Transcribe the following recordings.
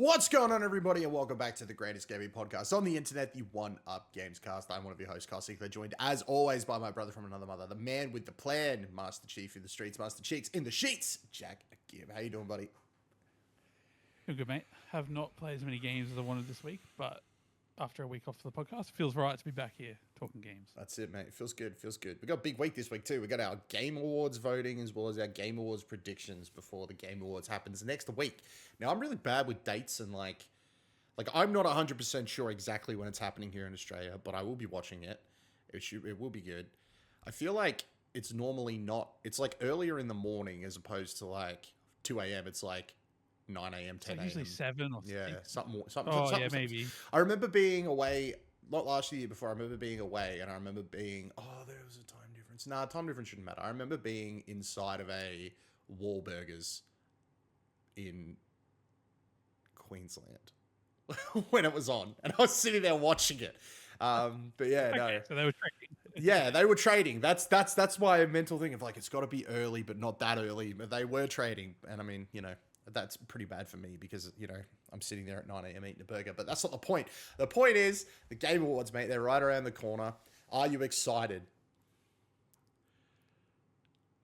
What's going on, everybody, and welcome back to the greatest gaming podcast on the internet, the One Up Gamescast. I'm one of your hosts, Cossack, joined as always by my brother from another mother, the man with the plan, Master Chief in the streets, Master Cheeks in the sheets, Jack Gibb. How you doing, buddy? I'm good, mate. Have not played as many games as I wanted this week, but after a week off the podcast, it feels right to be back here talking games. That's it, mate. It feels good. Feels good. We got a big week this week, too. We got our Game Awards voting as well as our Game Awards predictions before the Game Awards happens next week. Now, I'm really bad with dates and, like I'm not 100% sure exactly when it's happening here in Australia, but I will be watching it. It will be good. I feel like it's normally not... It's, like, earlier in the morning as opposed to, like, 2 a.m. It's, like, 9 a.m., 10 a.m. Usually 7 or 6. Yeah, something more. Yeah, maybe. I remember being away, not last year, before. I remember being away, and I remember being, there was a time difference. Nah, time difference shouldn't matter. I remember being inside of a Wahlburgers in Queensland when it was on, and I was sitting there watching it. But yeah, Okay, no. so they were trading. Yeah, they were trading. That's my mental thing of like, it's got to be early, but not that early. But they were trading, and I mean, that's pretty bad for me because, I'm sitting there at 9 a.m. eating a burger. But that's not the point. The point is the Game Awards, mate. They're right around the corner. Are you excited?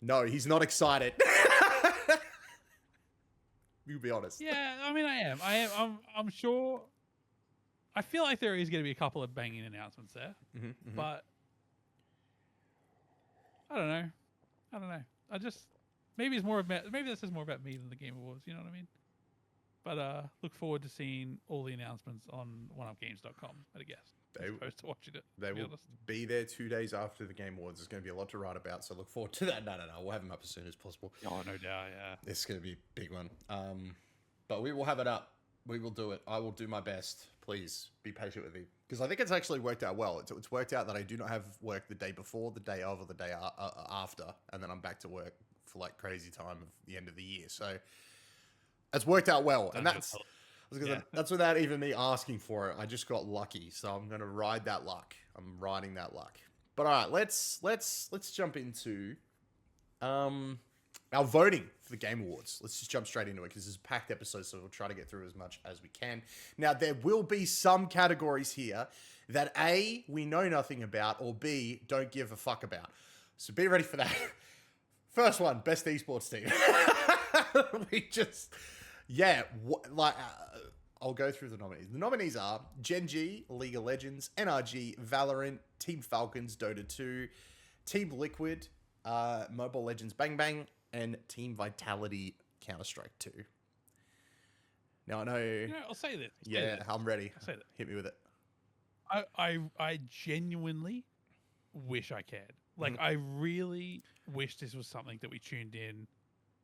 No, he's not excited. You be honest. Yeah, I mean, I am. I'm sure. I feel like there is going to be a couple of banging announcements there, but I don't know. Maybe it's more about. Maybe this is more about me than the Game Awards. You know what I mean? But look forward to seeing all the announcements on oneupgames.com, I guess, as opposed to watching it. They will be there 2 days after the Game Awards. There's going to be a lot to write about, so look forward to that. No. We'll have them up as soon as possible. Oh, no doubt, yeah. It's going to be a big one. But we will have it up. We will do it. I will do my best. Please be patient with me. Because I think it's actually worked out well. It's worked out that I do not have work the day before, the day of, or the day after. And then I'm back to work for like crazy time of the end of the year. So it's worked out well. And that's without even me asking for it. I just got lucky. So I'm going to ride that luck. I'm riding that luck. But all right, let's jump into our voting for the Game Awards. Let's just jump straight into it because it's a packed episode, so we'll try to get through as much as we can. Now, there will be some categories here that A, we know nothing about, or B, don't give a fuck about. So be ready for that. First one, best esports team. I'll go through the nominees. The nominees are Gen G, League of Legends, NRG, Valorant, Team Falcons, Dota 2, Team Liquid, Mobile Legends Bang Bang, and Team Vitality Counter-Strike 2. Now, I know... I'll say this. I'm ready. I'll say that. Hit me with it. I genuinely wish I cared. Like, I really wish this was something that we tuned in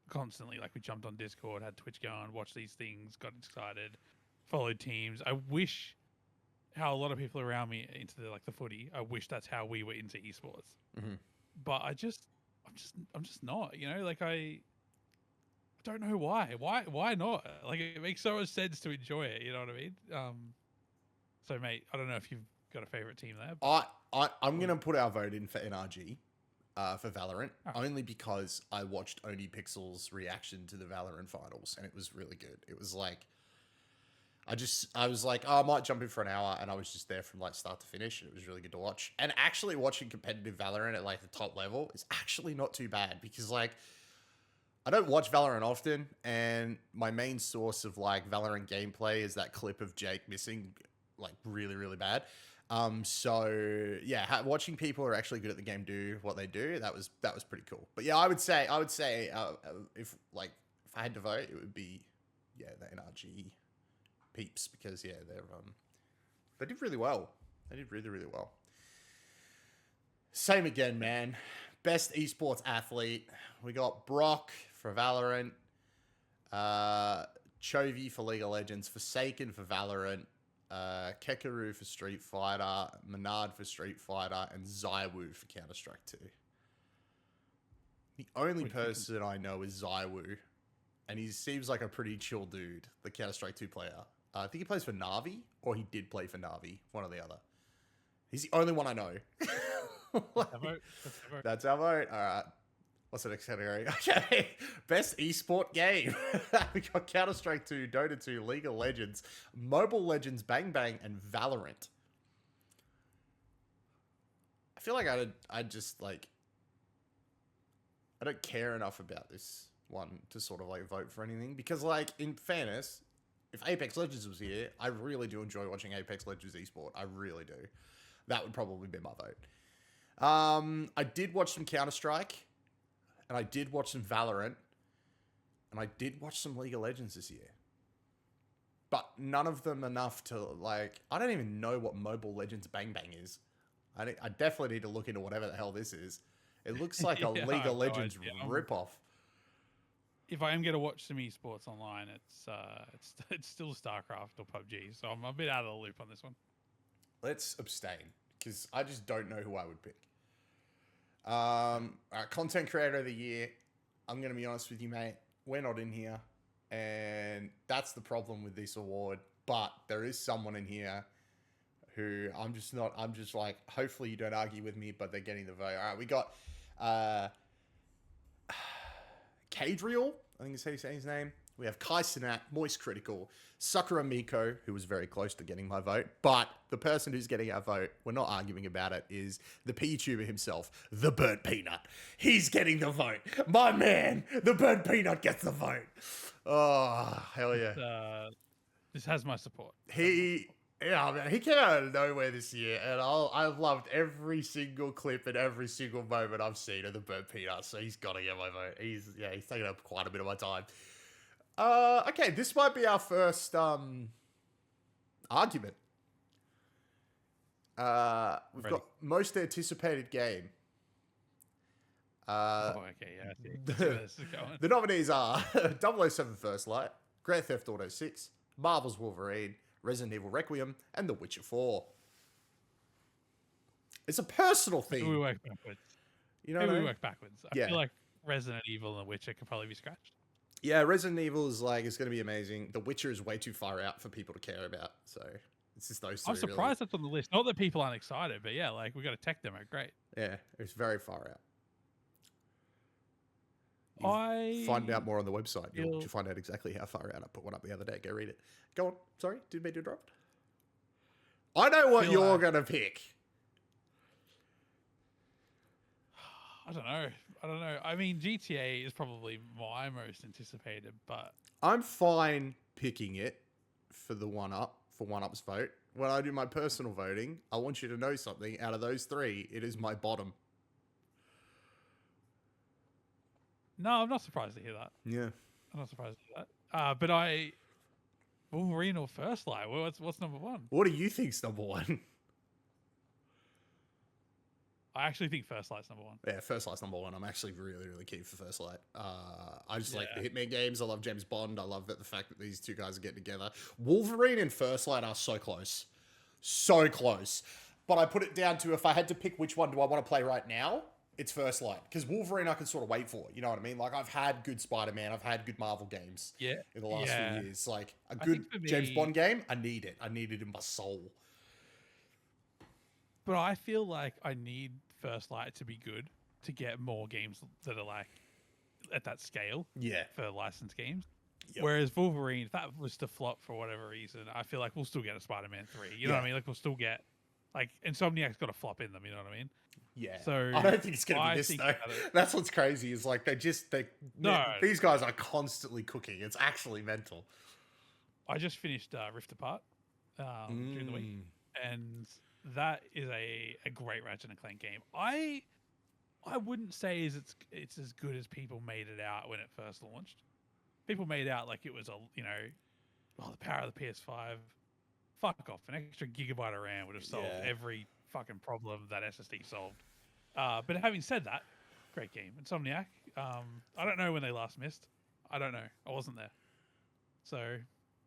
constantly. Like, we jumped on Discord, had Twitch going, watched these things, got excited, followed teams. I wish how a lot of people around me into the footy, I wish that's how we were into esports. But I'm just not, I don't know why. Why not? Like, it makes so much sense to enjoy it, you know what I mean? So mate, I don't know if you've got a favorite team there. I'm going to put our vote in for NRG, for Valorant, only because I watched Oni Pixel's reaction to the Valorant finals, and it was really good. It was like, I was like, I might jump in for an hour, and I was just there from like start to finish, and it was really good to watch. And actually watching competitive Valorant at like the top level is actually not too bad, because like, I don't watch Valorant often, and my main source of like Valorant gameplay is that clip of Jake missing like really, really bad. So yeah, watching people who are actually good at the game do what they do, that was pretty cool. But yeah, I would say if I had to vote, it would be the NRG peeps, because they did really well. They did really, really well. Same again, man. Best esports athlete. We got Brock for Valorant, Chovy for League of Legends, Forsaken for Valorant, Kekaru for Street Fighter, Menard for Street Fighter, and Zywoo for Counter-Strike 2. The only person I know is Zywoo, and he seems like a pretty chill dude, the Counter-Strike 2 player. I think he plays for Na'Vi, or he did play for Na'Vi, one or the other. He's the only one I know. That's our vote. All right. What's the next category? Okay, best esport game. We got Counter-Strike 2, Dota 2, League of Legends, Mobile Legends, Bang Bang, and Valorant. I feel like I just like I don't care enough about this one to sort of like vote for anything because, like, in fairness, if Apex Legends was here, I really do enjoy watching Apex Legends esport. I really do. That would probably be my vote. I did watch some Counter-Strike, and I did watch some Valorant, and I did watch some League of Legends this year. But none of them enough to, like, I don't even know what Mobile Legends Bang Bang is. I definitely need to look into whatever the hell this is. It looks like a Yeah, League of no Legends idea. ripoff. If I am going to watch some esports online, it's still StarCraft or PUBG, so I'm a bit out of the loop on this one. Let's abstain, because I just don't know who I would pick. Content Creator of the Year. I'm going to be honest with you, mate. We're not in here, and that's the problem with this award. But there is someone in here who I'm just like, hopefully you don't argue with me, but they're getting the vote. All right, we got Cadriel, I think is how you say his name. We have Kai Cenat, Moist Critical, Sakura Miko, who was very close to getting my vote. But the person who's getting our vote, we're not arguing about it, is the PTuber himself, the Burnt Peanut. He's getting the vote. My man, the Burnt Peanut gets the vote. Oh, hell yeah. This has my support. Yeah, man, he came out of nowhere this year, and I've loved every single clip and every single moment I've seen of the Burnt Peanut, so he's got to get my vote. He's taking up quite a bit of my time. Okay, this might be our first argument. We've got most anticipated game. Okay, yeah. The nominees are 007 First Light, Grand Theft Auto 6, Marvel's Wolverine, Resident Evil Requiem, and The Witcher 4. It's a personal theme. We work backwards. You know what I mean? We work backwards. I feel like Resident Evil and The Witcher could probably be scratched. Yeah, Resident Evil is like, it's going to be amazing. The Witcher is way too far out for people to care about. So it's just those two. I'm surprised that's on the list. Not that people aren't excited, but yeah, like we got a tech demo. Great. Yeah, it's very far out. I find out more on the website. You'll find out exactly how far out. I put one up the other day. Go read it. Go on. Sorry, didn't mean to interrupt. I know what you're going to pick. I don't know. I mean, GTA is probably my most anticipated, but I'm fine picking it for the one-up's vote. When I do my personal voting, I want you to know something. Out of those three, it is my bottom. No, I'm not surprised to hear that. Yeah. I'm not surprised to hear that. But Wolverine or First Light? What's number one? What do you think's number one? I actually think First Light's number one. Yeah, First Light's number one. I'm actually really, really keen for First Light. I just like the Hitman games. I love James Bond. I love the fact that these two guys are getting together. Wolverine and First Light are so close. So close. But I put it down to, if I had to pick which one do I want to play right now, it's First Light. Because Wolverine I can sort of wait for. You know what I mean? Like, I've had good Spider-Man. I've had good Marvel games in the last few years. Like, a good James Bond game, I need it. I need it in my soul. But I feel like I need First Light to be good to get more games that are like at that scale. Yeah. For licensed games. Yep. Whereas Wolverine, if that was to flop for whatever reason, I feel like we'll still get a Spider-Man 3. You know what I mean? Like, we'll still get, like, Insomniac's got a flop in them. You know what I mean? Yeah. So I don't think it's going to be this, though. That's what's crazy is, like, these guys are constantly cooking. It's actually mental. I just finished Rift Apart during the week, and that is a great Ratchet and Clank game. I wouldn't say it's as good as people made it out when it first launched. People made out like it was the power of the PS5. Fuck off. An extra gigabyte of RAM would have solved every fucking problem that SSD solved. But having said that, great game. Insomniac. I don't know when they last missed. I don't know. I wasn't there. So,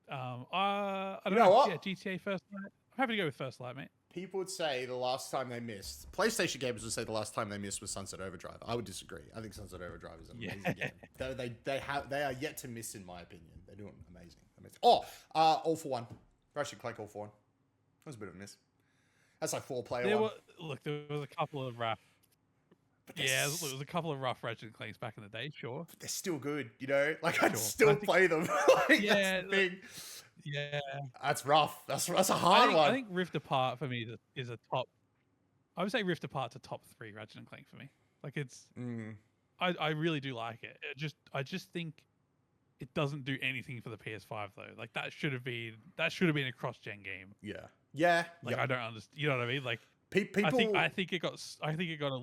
I don't know. What? Yeah, GTA First Light. I'm happy to go with First Light, mate. People would say the last time they missed. PlayStation gamers would say the last time they missed was Sunset Overdrive. I would disagree. I think Sunset Overdrive is an amazing game. They are yet to miss, in my opinion. They're doing amazing. All for One. Ratchet Clank All for One. That was a bit of a miss. That's like 4-player one. There was a couple of But Yeah, look, there was a couple of rough Ratchet and Clanks back in the day, sure. but they're still good, you know? Like, I'd Sure. still play them. Like, Yeah, that's the thing. yeah. That's rough. That's a hard one. I think Rift Apart for me is a top. I would say Rift Apart's a top 3 Ratchet and Clank for me. Like it's, I really do like it. I just think it doesn't do anything for the PS5 though. Like that should have been a cross-gen game. Yeah. Like I don't understand. You know what I mean? Like People. I think it got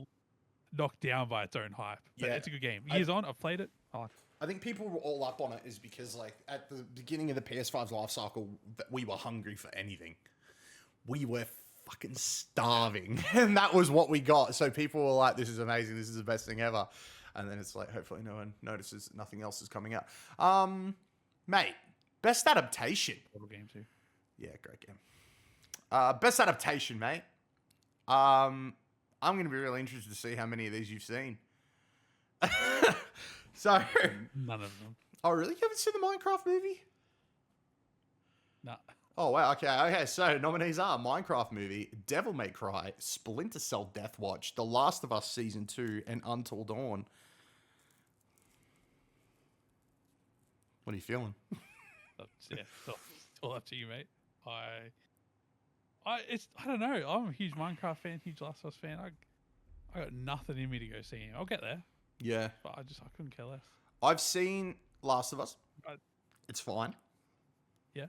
knocked down by its own hype. But it's a good game. Years on, I've played it. I like it. I think people were all up on it is because, like, at the beginning of the PS5's life cycle, we were hungry for anything. We were fucking starving, and that was what we got. So people were like, "This is amazing. This is the best thing ever." And then it's like, hopefully, no one notices nothing else is coming out. Mate, best adaptation. Total game too. Yeah, great game. Best adaptation, mate. I'm going to be really interested to see how many of these you've seen. So, none of them. Oh, really? You haven't seen the Minecraft movie? No. Oh, wow. Okay. So, nominees are Minecraft movie, Devil May Cry, Splinter Cell Death Watch, The Last of Us Season 2, and Until Dawn. What are you feeling? It's all up to you, mate. I don't know. I'm a huge Minecraft fan, huge Last of Us fan. I got nothing in me to go see him. I'll get there. Yeah. But I couldn't care less. I've seen Last of Us. It's fine. Yeah.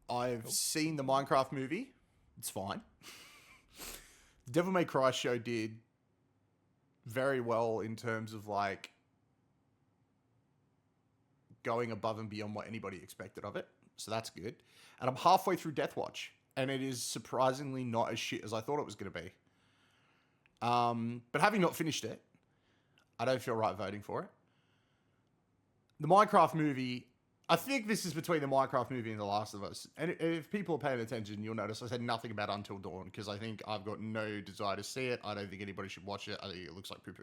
I've seen the Minecraft movie. It's fine. The Devil May Cry show did very well in terms of like going above and beyond what anybody expected of it. So that's good. And I'm halfway through Death Watch, and it is surprisingly not as shit as I thought it was going to be. But having not finished it, I don't feel right voting for it. The Minecraft movie, I think this is between the Minecraft movie and The Last of Us. And if people are paying attention, you'll notice I said nothing about Until Dawn because I think I've got no desire to see it. I don't think anybody should watch it. I think it looks like poo-poo.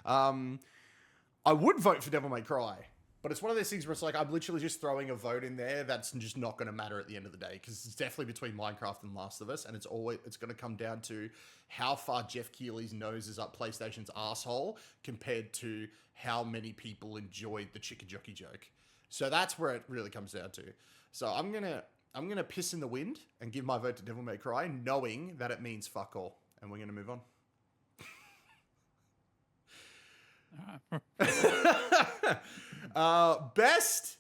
I would vote for Devil May Cry, but it's one of those things where it's like I'm literally just throwing a vote in there that's just not going to matter at the end of the day because it's definitely between Minecraft and Last of Us, and it's going to come down to how far Jeff Keighley's nose is up PlayStation's asshole compared to how many people enjoyed the Chicka Jockey joke. So that's where it really comes down to. So I'm gonna piss in the wind and give my vote to Devil May Cry, knowing that it means fuck all, and we're gonna move on. Best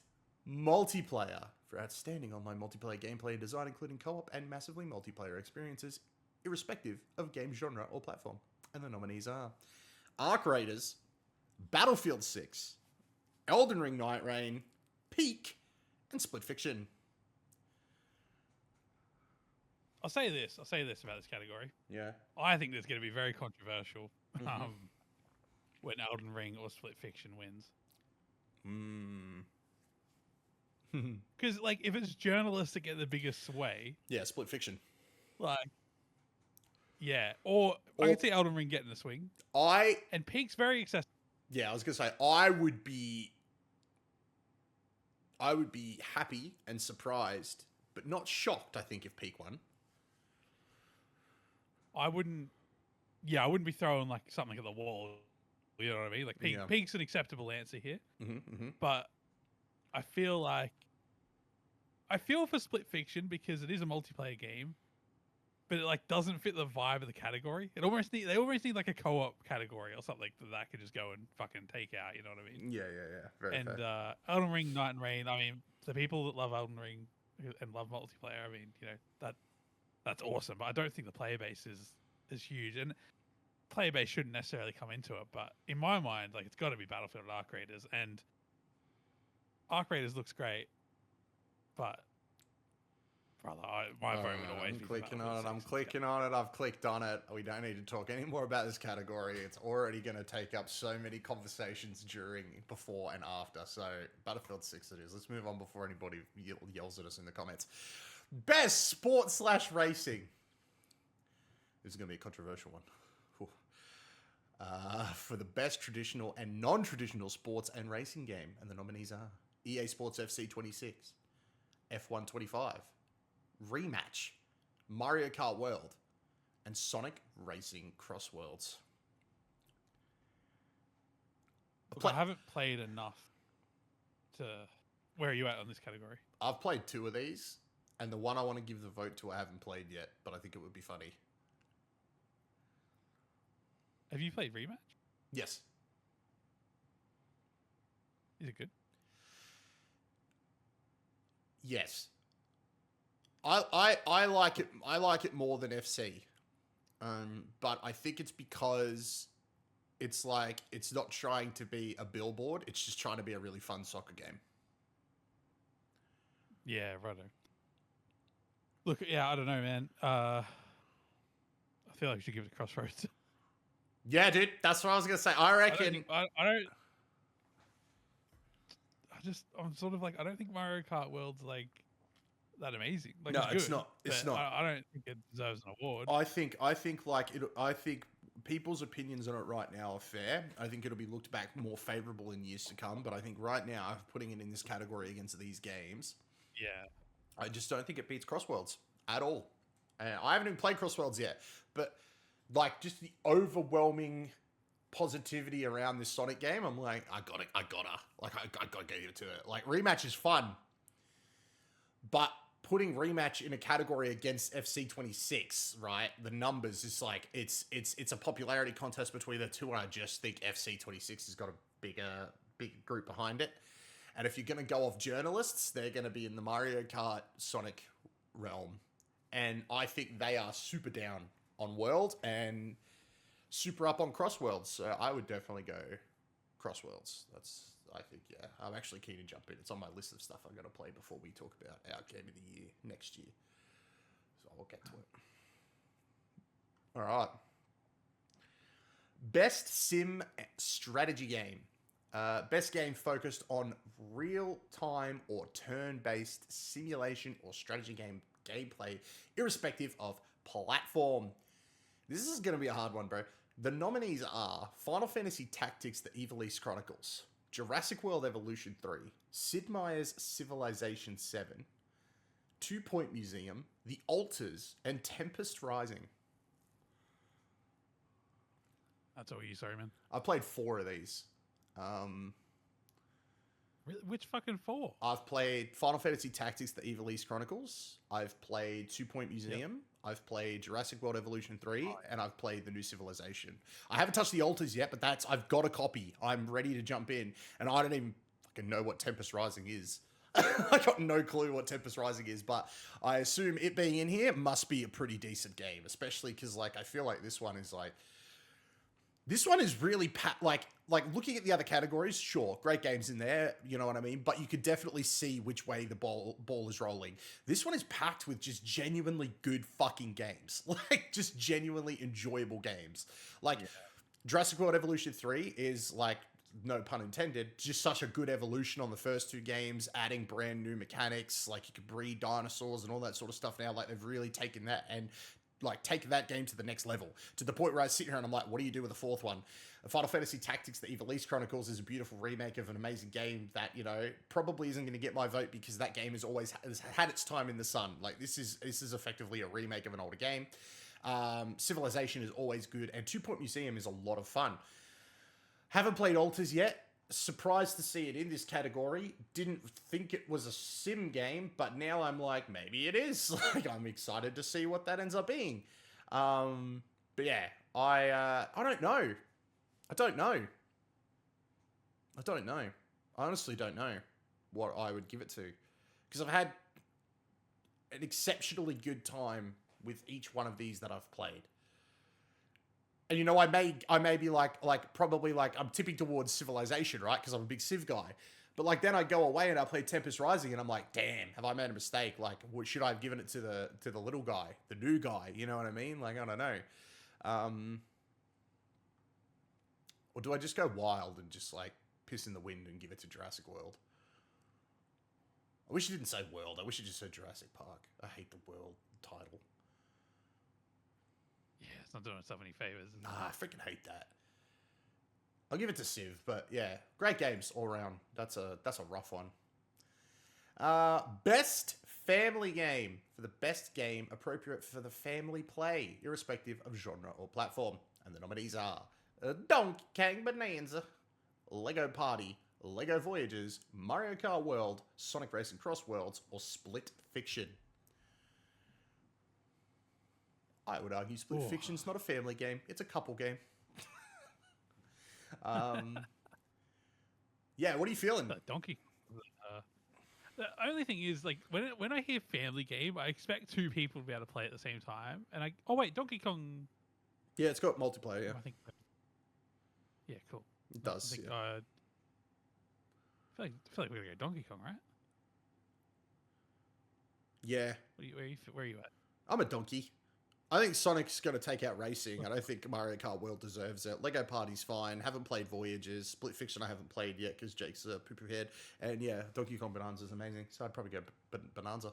multiplayer for outstanding online multiplayer gameplay and design, including co-op and massively multiplayer experiences, irrespective of game genre or platform. And the nominees are Arc Raiders, Battlefield 6, Elden Ring Night Reign, Peak, and Split Fiction. I'll say this about this category. Yeah. I think this is going to be very controversial when Elden Ring or Split Fiction wins. Because, like, if it's journalists that get the biggest sway... Yeah, Split Fiction. Like, yeah. Or I could see Elden Ring getting the swing. And Peak's very accessible. Yeah, I was going to say, I would be happy and surprised, but not shocked, I think, if Peak won. I wouldn't be throwing like something at the wall. You know what I mean? Like Peak's an acceptable answer here. But I feel for Split Fiction because it is a multiplayer game, but it like doesn't fit the vibe of the category. They almost need like a co-op category or something that could just go and fucking take out. You know what I mean? Yeah. Very fair. Elden Ring Night and Reign. I mean, the people that love Elden Ring and love multiplayer. I mean, you know that's awesome. But I don't think the player base is huge, and player base shouldn't necessarily come into it. But in my mind, like it's got to be Battlefield and Arc Raiders, and Arc Raiders looks great, but. Brother, my vote would always be clicking on it. I'm clicking on it. I've clicked on it. We don't need to talk any more about this category. It's already going to take up so many conversations during, before, and after. So, Battlefield 6 it is. Let's move on before anybody yells at us in the comments. Best sport/racing. This is going to be a controversial one. For the best traditional and non-traditional sports and racing game. And the nominees are EA Sports FC 26, F1 25, Rematch, Mario Kart World, and Sonic Racing Cross Worlds. I haven't played enough to... Where are you at on this category? I've played 2 of these, and the one I want to give the vote to I haven't played yet, but I think it would be funny. Have you played Rematch? Yes. Is it good? Yes. I like it. I like it more than FC. But I think it's because it's like it's not trying to be a billboard. It's just trying to be a really fun soccer game. Yeah, righto. Look, yeah, I don't know, man. I feel like we should give it a Crossroads. Yeah, dude. That's what I was gonna say. I reckon. I'm sort of like, I don't think Mario Kart World's like that amazing. Like, No, it's good, not. It's not. I don't think it deserves an award. I think like it. I think people's opinions on it right now are fair. I think it'll be looked back more favorable in years to come. But I think right now, putting it in this category against these games, yeah, I just don't think it beats Crossworlds at all. And I haven't even played Crossworlds yet, but like just the overwhelming positivity around this Sonic game, I'm like, I gotta get into it. Like, Rematch is fun, but putting Rematch in a category against FC26, right? The numbers is like it's a popularity contest between the two, and I just think FC26 has got a bigger group behind it. And if you're gonna go off journalists, they're gonna be in the Mario Kart Sonic realm, and I think they are super down on World and super up on Crossworlds. So I would definitely go Crossworlds. I think, yeah. I'm actually keen to jump in. It's on my list of stuff I'm going to play before we talk about our game of the year next year. So I'll get to it. All right. Best sim strategy game. Best game focused on real-time or turn-based simulation or strategy game gameplay, irrespective of platform. This is going to be a hard one, bro. The nominees are Final Fantasy Tactics: The Ivalice Chronicles, Jurassic World Evolution 3, Sid Meier's Civilization 7, 2 Point Museum, The Alters, and Tempest Rising. That's all you, sorry, man. I played 4 of these. Really? Which fucking 4? I've played Final Fantasy Tactics: The Ivalice Chronicles. I've played 2 Point Museum. Yep. I've played Jurassic World Evolution 3, and I've played The New Civilization. I haven't touched The Alters yet, but I've got a copy. I'm ready to jump in, and I don't even fucking know what Tempest Rising is. I got no clue what Tempest Rising is, but I assume it being in here must be a pretty decent game, especially because like I feel like this one is really like looking at the other categories, sure, great games in there, you know what I mean? But you could definitely see which way the ball is rolling. This one is packed with just genuinely good fucking games. Like, just genuinely enjoyable games. Like, yeah. Jurassic World Evolution 3 is, like, no pun intended, just such a good evolution on the first 2 games, adding brand new mechanics, like you could breed dinosaurs and all that sort of stuff now. Like, they've really taken that and like take that game to the next level, to the point where I sit here and I'm like, what do you do with the 4th one? Final Fantasy Tactics: The Ivalice Chronicles is a beautiful remake of an amazing game that, you know, probably isn't going to get my vote because that game has had its time in the sun. Like, this is effectively a remake of an older game. Civilization is always good, and 2 Point Museum is a lot of fun. Haven't played Alters yet. Surprised to see it in this category. Didn't think it was a sim game, but now I'm like, maybe it is. Like, I'm excited to see what that ends up being. But yeah, I don't know. I don't know. I honestly don't know what I would give it to, because I've had an exceptionally good time with each one of these that I've played. And, you know, I may be like probably like I'm tipping towards Civilization, right? Because I'm a big Civ guy. But like then I go away and I play Tempest Rising and I'm like, damn, have I made a mistake? Like, should I have given it to the little guy, the new guy? You know what I mean? Like, I don't know. Or do I just go wild and just like piss in the wind and give it to Jurassic World? I wish it didn't say World. I wish it just said Jurassic Park. I hate the World title. Yeah, it's not doing itself any favors. Nah, I freaking hate that. I'll give it to Civ, but yeah, great games all around. That's a rough one. Best family game. For the best game appropriate for the family play, irrespective of genre or platform. And the nominees are Donkey Kong Bonanza, Lego Party, Lego Voyages, Mario Kart World, Sonic Racing Cross Worlds, or Split Fiction? I would argue Split Fiction's not a family game. It's a couple game. Yeah, what are you feeling? Donkey. The only thing is, like, when I hear family game, I expect two people to be able to play at the same time. And Donkey Kong. Yeah, it's got multiplayer. Yeah. I think. Yeah, cool. It does. I think, yeah. I feel like we're gonna go Donkey Kong, right? Yeah. Where are you at? I'm a donkey. I think Sonic's going to take out racing. I don't think Mario Kart World deserves it. Lego Party's fine. Haven't played Voyages. Split Fiction I haven't played yet because Jake's a poo-poo head. And yeah, Donkey Kong Bonanza's amazing. So I'd probably go Bonanza. I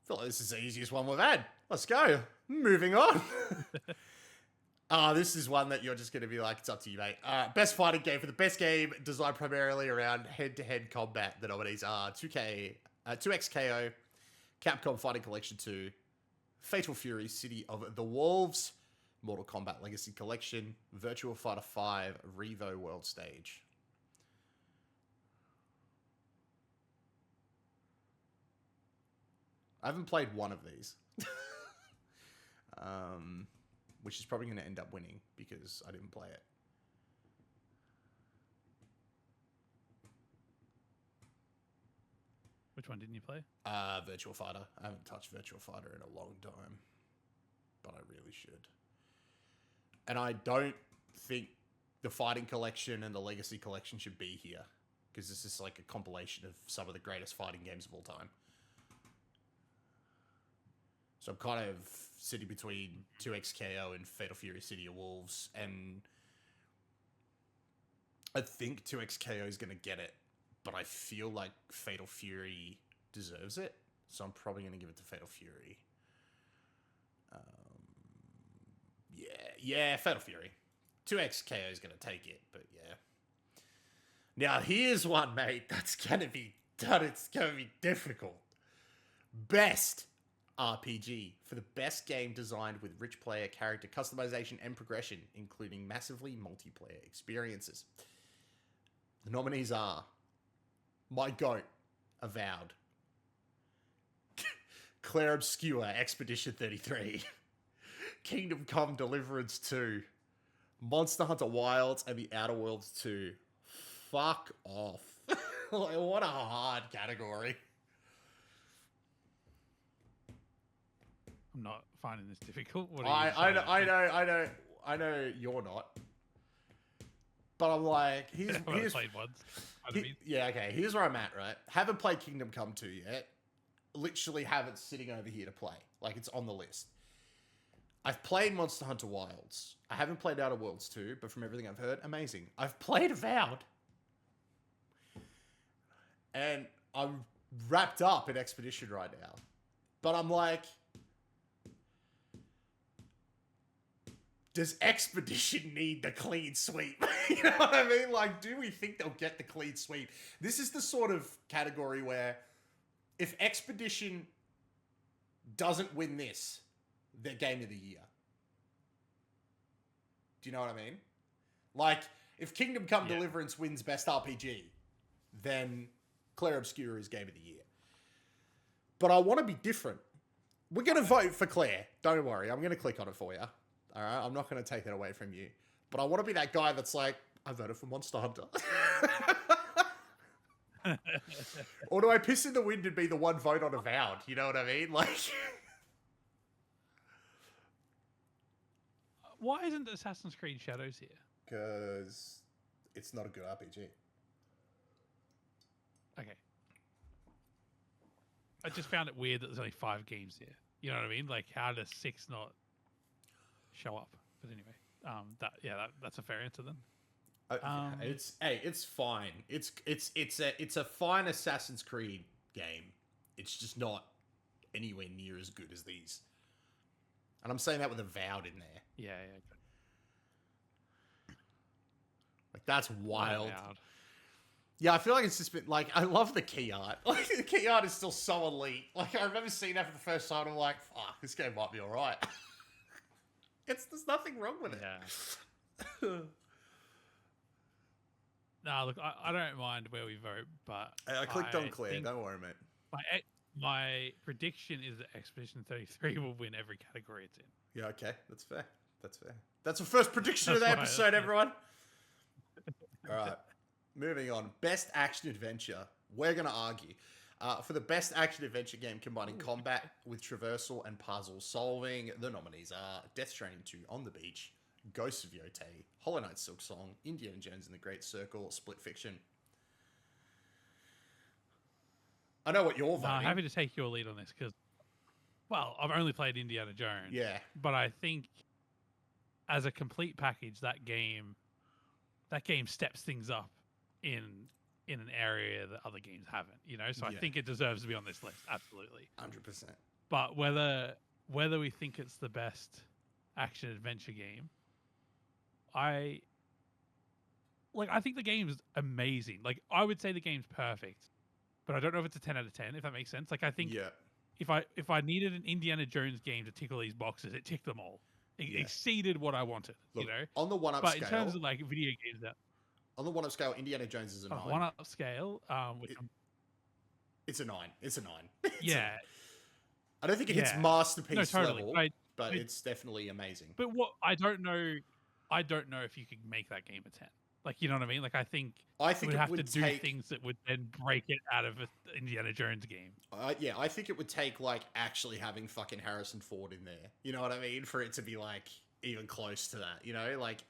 feel like this is the easiest one we've had. Let's go. Moving on. This is one that you're just going to be like, it's up to you, mate. Best fighting game for the best game designed primarily around head-to-head combat. The nominees are 2XKO, Capcom Fighting Collection 2, Fatal Fury City of the Wolves, Mortal Kombat Legacy Collection, Virtua Fighter 5, Revo World Stage. I haven't played one of these. Which is probably going to end up winning because I didn't play it. Which one didn't you play? Virtua Fighter. I haven't touched Virtua Fighter in a long time, but I really should. And I don't think the Fighting Collection and the Legacy Collection should be here because this is like a compilation of some of the greatest fighting games of all time. So I'm kind of sitting between 2XKO and Fatal Fury City of Wolves, and I think 2XKO is going to get it, but I feel like Fatal Fury deserves it, so I'm probably going to give it to Fatal Fury. Yeah, Fatal Fury. 2XKO is going to take it, but yeah. Now, here's one, mate, that's going to be done. It's going to be difficult. Best RPG for the best game designed with rich player character customization and progression, including massively multiplayer experiences. The nominees are My Goat, Avowed, Claire Obscure, Expedition 33, Kingdom Come Deliverance 2, Monster Hunter Wilds, and The Outer Worlds 2. Fuck off. Like, what a hard category. I'm not finding this difficult. I know you're not. But I'm like, here's played once. Here's where I'm at, right? Haven't played Kingdom Come 2 yet. Literally have it sitting over here to play. Like, it's on the list. I've played Monster Hunter Wilds. I haven't played Outer Worlds 2, but from everything I've heard, amazing. I've played Avowed. And I'm wrapped up in Expedition right now. But I'm like, does Expedition need the clean sweep? You know what I mean? Like, do we think they'll get the clean sweep? This is the sort of category where if Expedition doesn't win this, they're Game of the Year. Do you know what I mean? Like, if Kingdom Come Deliverance wins Best RPG, then Claire Obscure is Game of the Year. But I want to be different. We're going to vote for Claire. Don't worry. I'm going to click on it for you. All right, I'm not going to take that away from you. But I want to be that guy that's like, I voted for Monster Hunter. Or do I piss in the wind and be the one vote on Avowed? You know what I mean? Like, why isn't Assassin's Creed Shadows here? because it's not a good RPG. Okay. I just found it weird that there's only 5 games here. You know what I mean? Like, how does 6 not show up? But anyway, that's a fair answer then. It's fine. It's a fine Assassin's Creed game. It's just not anywhere near as good as these. And I'm saying that with Avowed in there. Yeah. Like, that's wild. Avowed. Yeah, I feel like it's just been, like, I love the key art. Like, the key art is still so elite. Like, I remember seeing that for the first time, and I'm like, fuck, this game might be alright. There's nothing wrong with it. Yeah. Nah, look, I don't mind where we vote, but I clicked on clear. think Don't worry, mate. my prediction is that Expedition 33 will win every category it's in. Yeah, okay. That's fair. That's fair. That's the first prediction of That's the why- episode, everyone. All right. Moving on. Best action adventure. We're going to argue. For the best action adventure game combining combat with traversal and puzzle solving, the nominees are Death Stranding 2 On the Beach, Ghosts of Yotei, Hollow Knight Silk Song, Indiana Jones and the Great Circle, Split Fiction. I know what you're voting. I'm happy to take your lead on this because, well, I've only played Indiana Jones. Yeah. But I think as a complete package, that game steps things up in an area that other games haven't, So I think it deserves to be on this list, absolutely. 100%. But whether we think it's the best action adventure game, I think the game's amazing. Like, I would say the game's perfect, but I don't know if it's a 10 out of 10, if that makes sense. Like, I think if I needed an Indiana Jones game to tick all these boxes, it ticked them all. It exceeded what I wanted, Look, on the one-up but scale... in terms of, like, video games that... On the one-up scale, Indiana Jones is a 9. One-up scale, it's a 9. It's a 9. Yeah. I don't think it hits masterpiece level, but I, it's definitely amazing. But what I don't know if you could make that game a 10. Like, you know what I mean? Like, I think it would have to do things that would then break it out of an Indiana Jones game. I think it would take, like, actually having fucking Harrison Ford in there. You know what I mean? For it to be, like, even close to that, Like,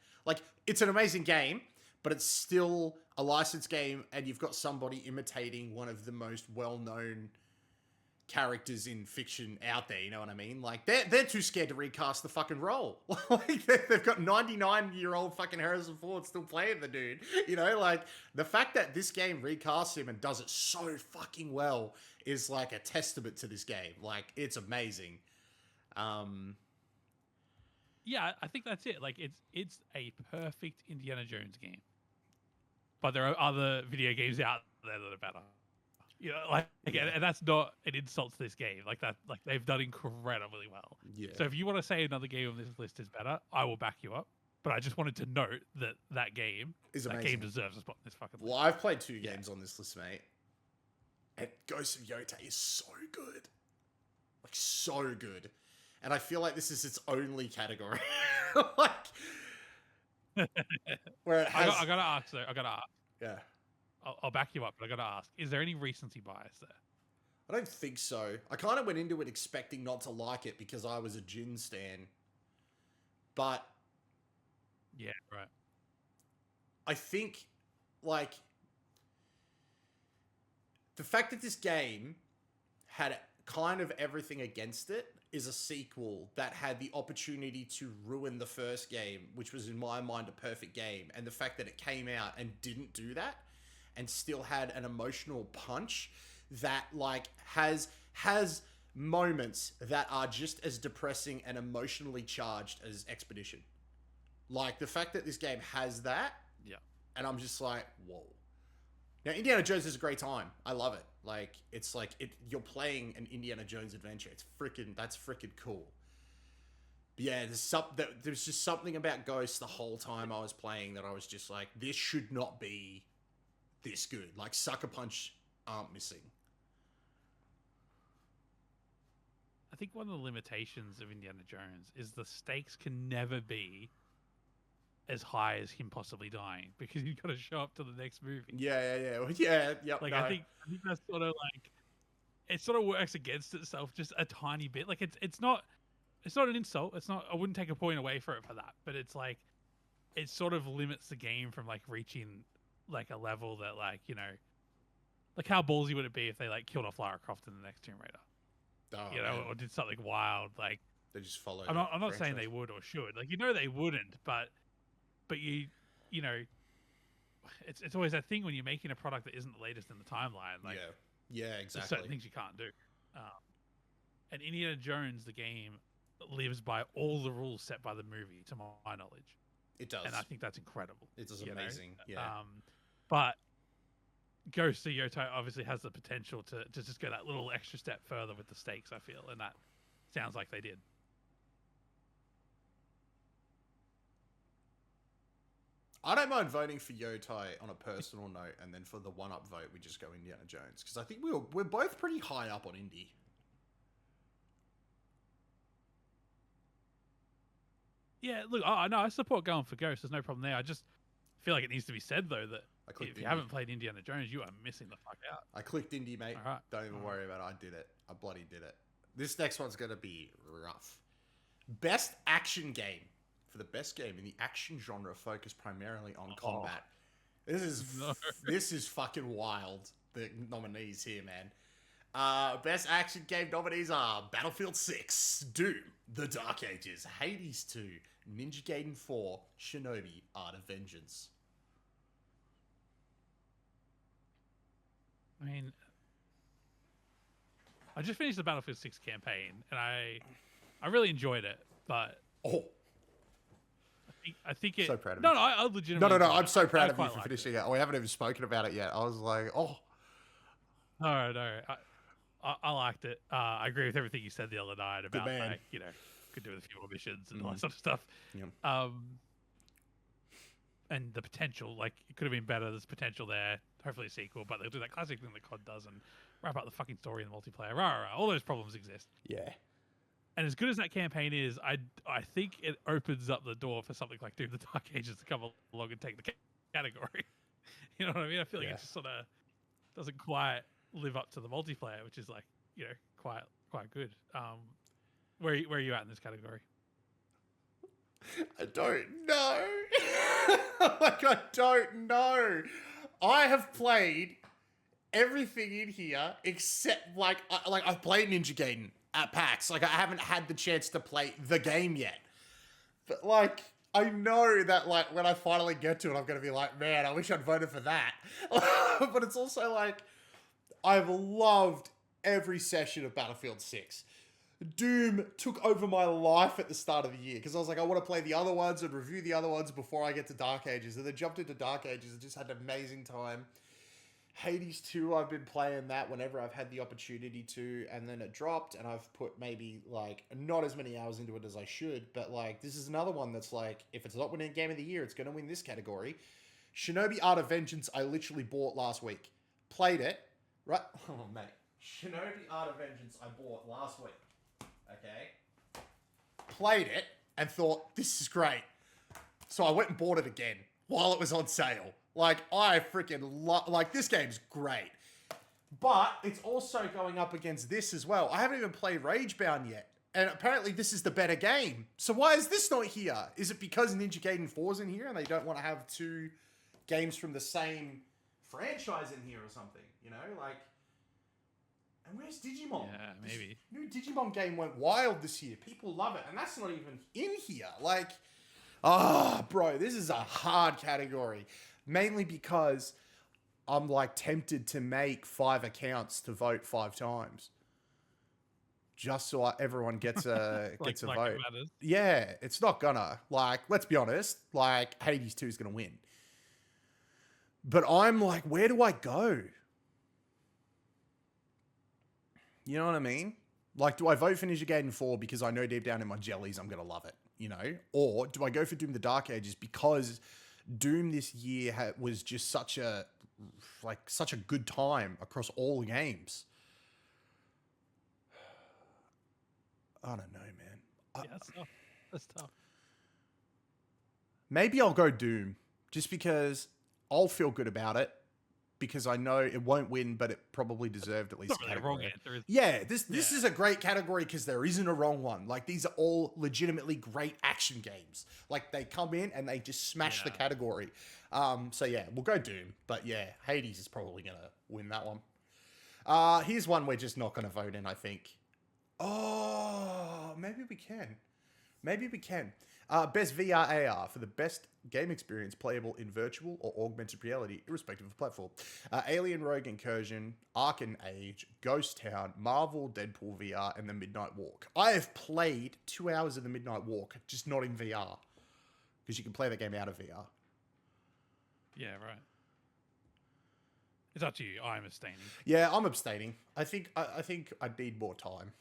it's an amazing game, but it's still a licensed game, and you've got somebody imitating one of the most well-known characters in fiction out there, you know what I mean? Like, they're too scared to recast the fucking role. Like, they've got 99-year-old fucking Harrison Ford still playing the dude. Like, the fact that this game recasts him and does it so fucking well is, like, a testament to this game. Like, it's amazing. Yeah, I think that's it. Like, it's a perfect Indiana Jones game. But there are other video games out there that are better. And that's not an insult to this game. Like they've done incredibly well. Yeah. So if you want to say another game on this list is better, I will back you up. But I just wanted to note that game is amazing. That game deserves a spot in this fucking list. Well, I've played 2 games on this list, mate. And Ghost of Yotei is so good. Like, so good. And I feel like this is its only category. Where it has... I gotta ask though. Yeah. I'll back you up, but I gotta ask: is there any recency bias there? I don't think so. I kind of went into it expecting not to like it because I was a Jin stan. But yeah, right. I think, like, the fact that this game had kind of everything against it is a sequel that had the opportunity to ruin the first game, which was in my mind a perfect game. And the fact that it came out and didn't do that and still had an emotional punch that, like, has moments that are just as depressing and emotionally charged as Expedition. Like, the fact that this game has that, and I'm just like, whoa. Now, Indiana Jones is a great time. I love it. Like, it's like you're playing an Indiana Jones adventure. That's freaking cool. But yeah, there's just something about Ghost the whole time I was playing that I was just like, this should not be this good. Like, Sucker Punch aren't missing. I think one of the limitations of Indiana Jones is the stakes can never be as high as him possibly dying because you've got to show up to the next movie. Yeah. Like, no. I think that's sort of like, it sort of works against itself just a tiny bit. Like, it's not an insult. It's not. I wouldn't take a point away for it for that. But it's like, it sort of limits the game from, like, reaching, like, a level that, like, like, how ballsy would it be if they, like, killed off Lara Croft in the next Tomb Raider? Or did something wild. Like, they just follow. I'm not saying they would or should. Like, they wouldn't, but it's always that thing when you're making a product that isn't the latest in the timeline. Like, yeah, exactly. There's certain things you can't do. And Indiana Jones, the game, lives by all the rules set by the movie, to my knowledge. It does, and I think that's incredible. It is amazing. Yeah. But Ghost of Yotei obviously has the potential to just go that little extra step further with the stakes, I feel, and that sounds like they did. I don't mind voting for Yotai on a personal note, and then for the one-up vote, we just go Indiana Jones. Because I think we're both pretty high up on Indy. Yeah, look, I support going for Ghost. There's no problem there. I just feel like it needs to be said, though, that if you haven't played Indiana Jones, you are missing the fuck out. I clicked Indy, mate. All right. Don't even worry about it. I did it. I bloody did it. This next one's going to be rough. Best action game. For the best game in the action genre focused primarily on combat. This is fucking wild. The nominees here, man. Best action game nominees are Battlefield 6, Doom, The Dark Ages, Hades 2, Ninja Gaiden 4, Shinobi, Art of Vengeance. I mean, I just finished the Battlefield 6 campaign, and I really enjoyed it, but I think it. So proud of you. you. No, I legitimately. No. I'm so proud of you for liked finishing it. We haven't even spoken about it yet. I was like, oh. All right. I liked it. I agree with everything you said the other night about, like, could do with a few more missions and all that sort of stuff. Yeah. And the potential, like, it could have been better. There's potential there. Hopefully a sequel, but they'll do that classic thing that COD does and wrap up the fucking story in the multiplayer. All those problems exist. Yeah. And as good as that campaign is, I think it opens up the door for something like Doom: The Dark Ages to come along and take the category. You know what I mean? I feel like it just sort of doesn't quite live up to the multiplayer, which is, like, quite good. Where are you at in this category? I don't know. Like, I don't know. I have played everything in here except, like I've played Ninja Gaiden at PAX. Like, I haven't had the chance to play the game yet. But, like, I know that, like, when I finally get to it, I'm going to be like, man, I wish I'd voted for that. But it's also, like, I've loved every session of Battlefield 6. Doom took over my life at the start of the year because I was like, I want to play the other ones and review the other ones before I get to Dark Ages. And then jumped into Dark Ages and just had an amazing time. Hades 2, I've been playing that whenever I've had the opportunity to, and then it dropped, and I've put maybe, like, not as many hours into it as I should, but, like, this is another one that's, like, if it's not winning Game of the Year, it's going to win this category. Shinobi Art of Vengeance, I literally bought last week. Played it, right? Oh, mate. Shinobi Art of Vengeance, I bought last week. Okay? Played it, and thought, this is great. So I went and bought it again while it was on sale. Like, I freaking love... Like, this game's great. But it's also going up against this as well. I haven't even played Ragebound yet. And apparently this is the better game. So why is this not here? Is it because Ninja Gaiden 4's in here and they don't want to have two games from the same franchise in here or something? You know, like... And where's Digimon? Yeah, maybe. This new Digimon game went wild this year. People love it. And that's not even in here. Like... bro, this is a hard category. Mainly because I'm, like, tempted to make 5 accounts to vote 5 times. Just so everyone gets a gets a vote. Yeah, it's not gonna. Like, let's be honest. Like, Hades 2 is gonna win. But I'm like, where do I go? You know what I mean? Like, do I vote for Ninja Gaiden 4 because I know deep down in my jellies I'm gonna love it? You know? Or do I go for Doom: The Dark Ages because Doom this year was just such a good time across all games? I don't know, man. Yeah, that's tough. Maybe I'll go Doom just because I'll feel good about it because I know it won't win, but it probably deserved at least a really wrong answer. Yeah, this is a great category because there isn't a wrong one. Like, these are all legitimately great action games. Like, they come in and they just smash the category. So yeah, we'll go Doom. But yeah, Hades is probably going to win that one. Here's one we're just not going to vote in, I think. Oh, maybe we can. Best VR AR for the best game experience playable in virtual or augmented reality, irrespective of platform. Alien Rogue Incursion, Arkham Age, Ghost Town, Marvel Deadpool VR, and The Midnight Walk. I have played 2 hours of The Midnight Walk, just not in VR. Because you can play the game out of VR. Yeah, right. It's up to you. I'm abstaining. Yeah, I'm abstaining. I think I'd need more time.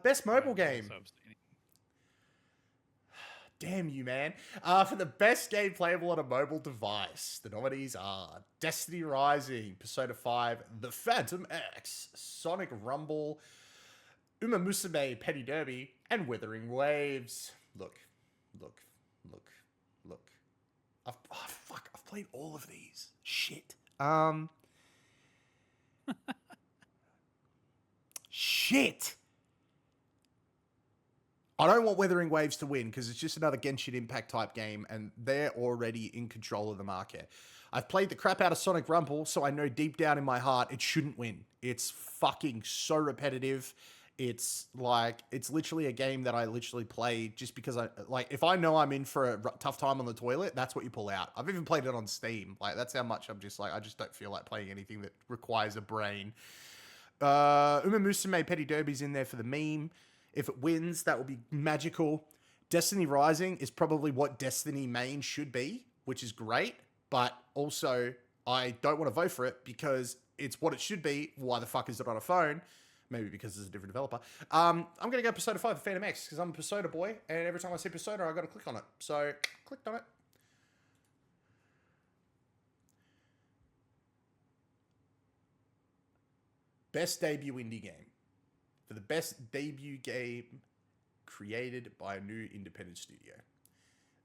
Best mobile game. Damn you, man. For the best game playable on a mobile device, the nominees are Destiny Rising, Persona 5, The Phantom X, Sonic Rumble, Uma Musume Petty Derby, and Withering Waves. Look. I've played all of these. Shit. Shit. I don't want Withering Waves to win because it's just another Genshin Impact type game and they're already in control of the market. I've played the crap out of Sonic Rumble, so I know deep down in my heart it shouldn't win. It's fucking so repetitive. It's literally a game that I literally play just because if I know I'm in for a tough time on the toilet, that's what you pull out. I've even played it on Steam. Like, that's how much I'm just like, I just don't feel like playing anything that requires a brain. Uma Musume Petty Derby's in there for the meme. If it wins, that will be magical. Destiny Rising is probably what Destiny main should be, which is great. But also, I don't want to vote for it because it's what it should be. Why the fuck is it on a phone? Maybe because it's a different developer. I'm going to go Persona 5 for Phantom X because I'm a Persona boy. And every time I see Persona, I got to click on it. So, clicked on it. Best debut indie game. For the best debut game created by a new independent studio.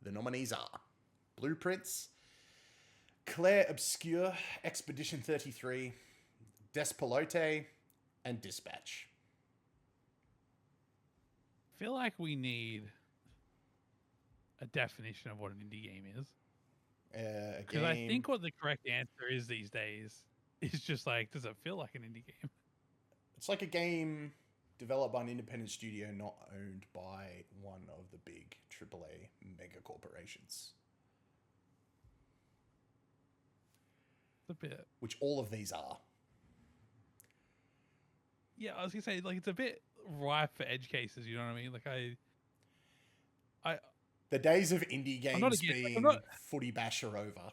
The nominees are Blueprints, Claire Obscure, Expedition 33, Despelote, and Dispatch. I feel like we need a definition of what an indie game is. Because I think what the correct answer is these days is just like, does it feel like an indie game? It's like a game developed by an independent studio not owned by one of the big AAA mega corporations. It's a bit. Which all of these are. Yeah, I was going to say, like, it's a bit ripe for edge cases, you know what I mean? Like, the days of indie games being footy bash are over.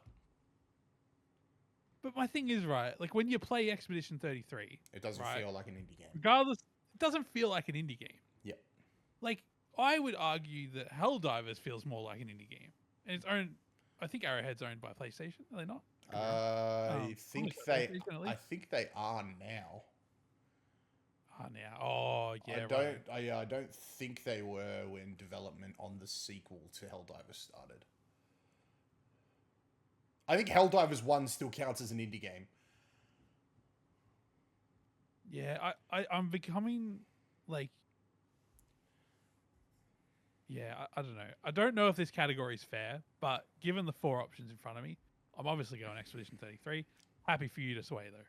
But my thing is, right, like, when you play Expedition 33... It doesn't feel like an indie game. Regardless, it doesn't feel like an indie game. Yep. Like, I would argue that Helldivers feels more like an indie game. And it's owned... I think Arrowhead's owned by PlayStation, are they not? I think they are now. Oh, yeah. I don't think they were when development on the sequel to Helldivers started. I think Helldivers 1 still counts as an indie game. Yeah, I'm becoming like... Yeah, I don't know. I don't know if this category is fair, but given the 4 options in front of me, I'm obviously going Expedition 33. Happy for you to sway, though.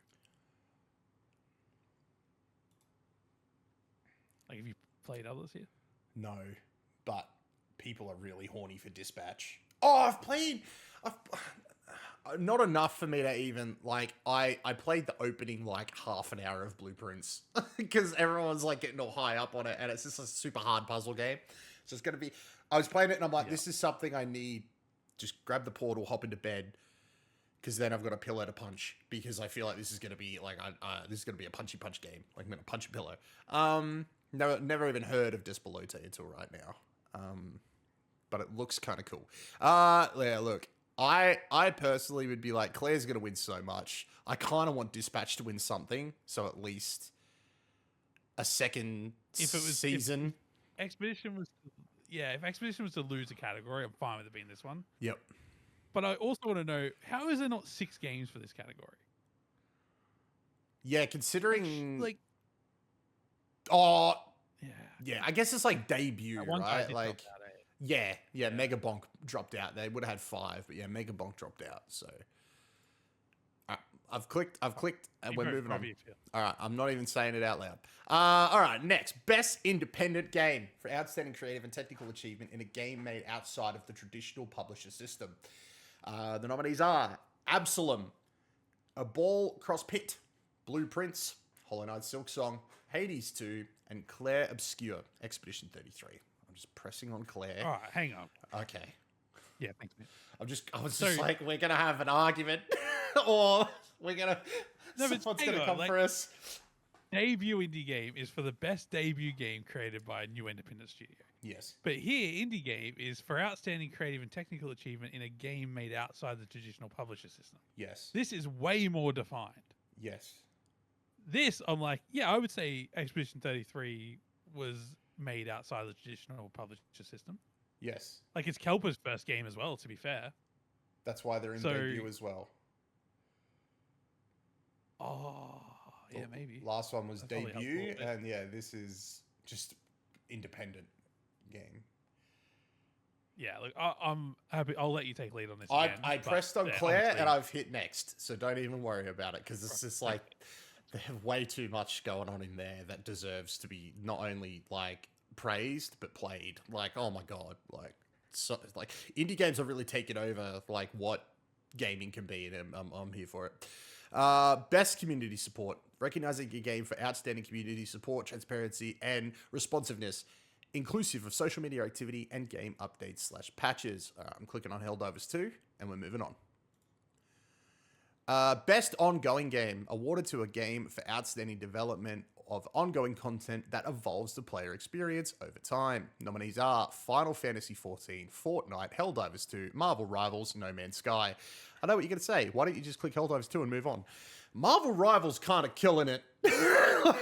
Like, have you played others here? No, but people are really horny for Dispatch. Oh, not enough for me to even, like, I played the opening, like, half an hour of Blueprints because everyone's, like, getting all high up on it, and it's just a super hard puzzle game. So it's going to be... I was playing it, and I'm like, This is something I need. Just grab the portal, hop into bed, because then I've got a pillow to punch, because I feel like this is going to be, like, this is going to be a punchy punch game. Like, I'm going to punch a pillow. No, never even heard of Despelote until right now. But it looks kind of cool. Yeah, look, I personally would be like, Claire's going to win so much. I kind of want Dispatch to win something, so at least a second season. If Expedition was to lose a category, I'm fine with it being this one. Yep. But I also want to know, how is there not 6 games for this category? Yeah, considering... Like... Oh, yeah. I guess it's like debut, right? Like, yeah. Mega Bonk dropped out. They would have had 5, but yeah, Mega Bonk dropped out. So, I've clicked, and we're moving on. All right, I'm not even saying it out loud. All right, next, best independent game for outstanding creative and technical achievement in a game made outside of the traditional publisher system. The nominees are Absalom, A Ball Cross Pit, Blueprints, Hollow Knight Silk Song, Hades 2, and Claire Obscure, Expedition 33. I'm just pressing on Claire. All right, hang on. Okay. Yeah, thanks, man. I was just like, we're going to have an argument, or we're going to... No, but someone's going to come for us. Debut indie game is for the best debut game created by a new independent studio. Yes. But here, indie game is for outstanding creative and technical achievement in a game made outside the traditional publisher system. Yes. This is way more defined. Yes. This, I'm like, yeah, I would say Expedition 33 was made outside the traditional publisher system. Yes. Like, it's Kelpa's first game as well, to be fair. That's why they're in debut as well. Oh, yeah, maybe. Last one was That's debut, and yeah, this is just independent game. Yeah, look, I'm happy. I'll let you take lead on this. I pressed on Claire, and I've hit next, so don't even worry about it, because it's just like they have way too much going on in there that deserves to be not only like praised but played. Like, oh my god, like so like indie games are really taking over like what gaming can be, and I'm here for it. Best community support, recognizing a game for outstanding community support, transparency, and responsiveness, inclusive of social media activity and game updates / patches. I'm clicking on Helldivers 2, and we're moving on. Best ongoing game, awarded to a game for outstanding development of ongoing content that evolves the player experience over time. Nominees are Final Fantasy XIV, Fortnite, Helldivers 2, Marvel Rivals, No Man's Sky. I know what you're going to say. Why don't you just click Helldivers 2 and move on? Marvel Rivals kind of killing it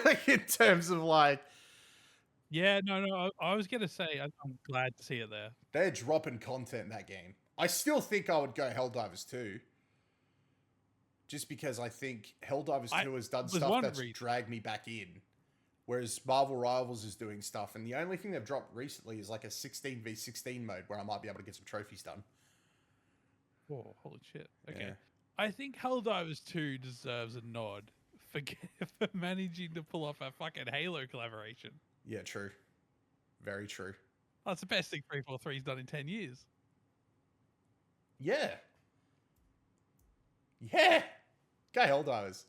like, in terms of like... Yeah, no. I was going to say, I'm glad to see it there. They're dropping content in that game. I still think I would go Helldivers 2. Just because I think Helldivers 2 has done stuff that's dragged me back in. Whereas Marvel Rivals is doing stuff. And the only thing they've dropped recently is like a 16v16 mode where I might be able to get some trophies done. Oh, holy shit. Okay. Yeah. I think Helldivers 2 deserves a nod for managing to pull off a fucking Halo collaboration. Yeah, true. Very true. That's the best thing 343's done in 10 years. Yeah. Yeah. Go Helldivers.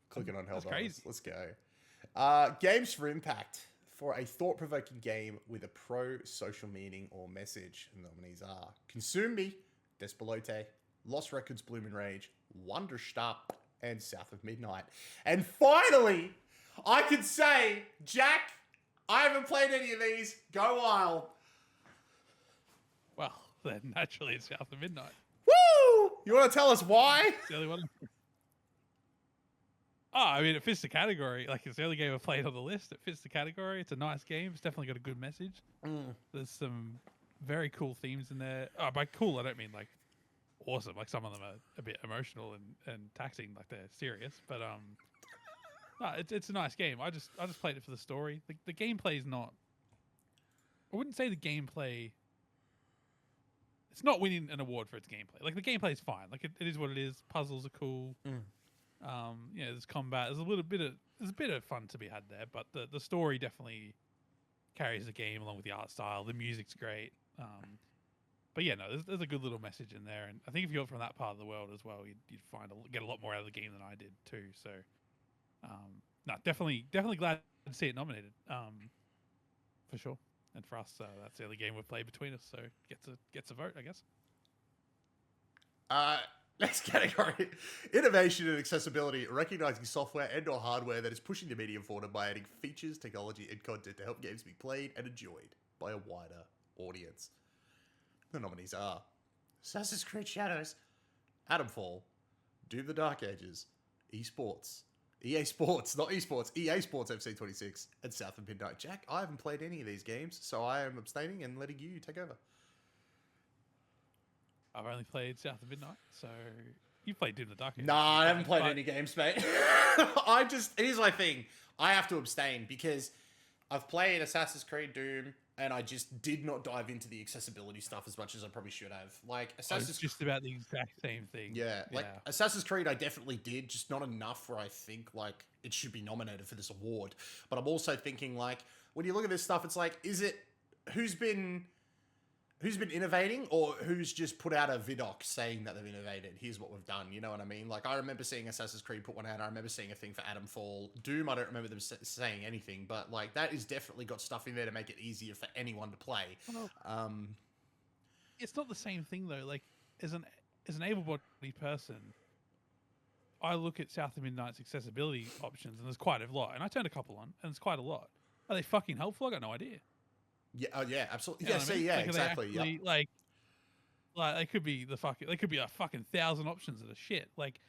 Clicking on Helldivers. Crazy. Let's go. Games for Impact. For a thought-provoking game with a pro-social meaning or message. The nominees are Consume Me, Despelote, Lost Records Bloom Rage, Wonderstar, and South of Midnight. And finally, I can say, Jack, I haven't played any of these. Go Wild. Well, then naturally it's South of Midnight. Woo! You want to tell us why? It's the only one. Oh, I mean, it fits the category. Like, it's the only game I've played on the list. It fits the category. It's a nice game. It's definitely got a good message. There's some very cool themes in there. Oh, by cool, I don't mean like awesome. Like, some of them are a bit emotional and taxing, like they're serious. But no, it's a nice game. I just played it for the story. The gameplay is not. I wouldn't say the gameplay. It's not winning an award for its gameplay. Like, the gameplay is fine. Like, it is what it is. Puzzles are cool. There's combat. There's a bit of fun to be had there, but the story definitely carries the game along with the art style. The music's great. But yeah, no, there's a good little message in there, and I think if you're from that part of the world as well, you'd get a lot more out of the game than I did too. So, no, definitely glad to see it nominated, for sure. And for us, that's the only game we've played between us, so gets a vote, I guess. Next category, innovation and accessibility, recognizing software and or hardware that is pushing the medium forward by adding features, technology, and content to help games be played and enjoyed by a wider audience. The nominees are Assassin's Creed Shadows, Atomfall, Doom the Dark Ages, Esports, EA Sports, not Esports, EA Sports FC26, and South of Midnight. Jack, I haven't played any of these games, so I am abstaining and letting you take over. I've only played South of Midnight, so you played Doom the Dark Ages. Nah, I haven't played any games, mate. Here's my thing. I have to abstain because I've played Assassin's Creed Doom, and I just did not dive into the accessibility stuff as much as I probably should have. Like, It's just about the exact same thing. Yeah, like Assassin's Creed I definitely did, just not enough where I think like it should be nominated for this award. But I'm also thinking like, when you look at this stuff, it's like, is it who's been innovating, or who's just put out a vidoc saying that they've innovated? Here's what we've done. You know what I mean? Like, I remember seeing Assassin's Creed put one out. I remember seeing a thing for Atomfall. Doom, I don't remember them saying anything, but like that is definitely got stuff in there to make it easier for anyone to play. It's not the same thing though. Like, as an able-bodied person, I look at South of Midnight's accessibility options, and there's quite a lot. And I turned a couple on, and it's quite a lot. Are they fucking helpful? I got no idea. Yeah, yeah, absolutely. You know Yeah, what I see, mean? yeah, Like, are they exactly. actually, Yep. like they could be there could be a fucking thousand options that are shit. Like,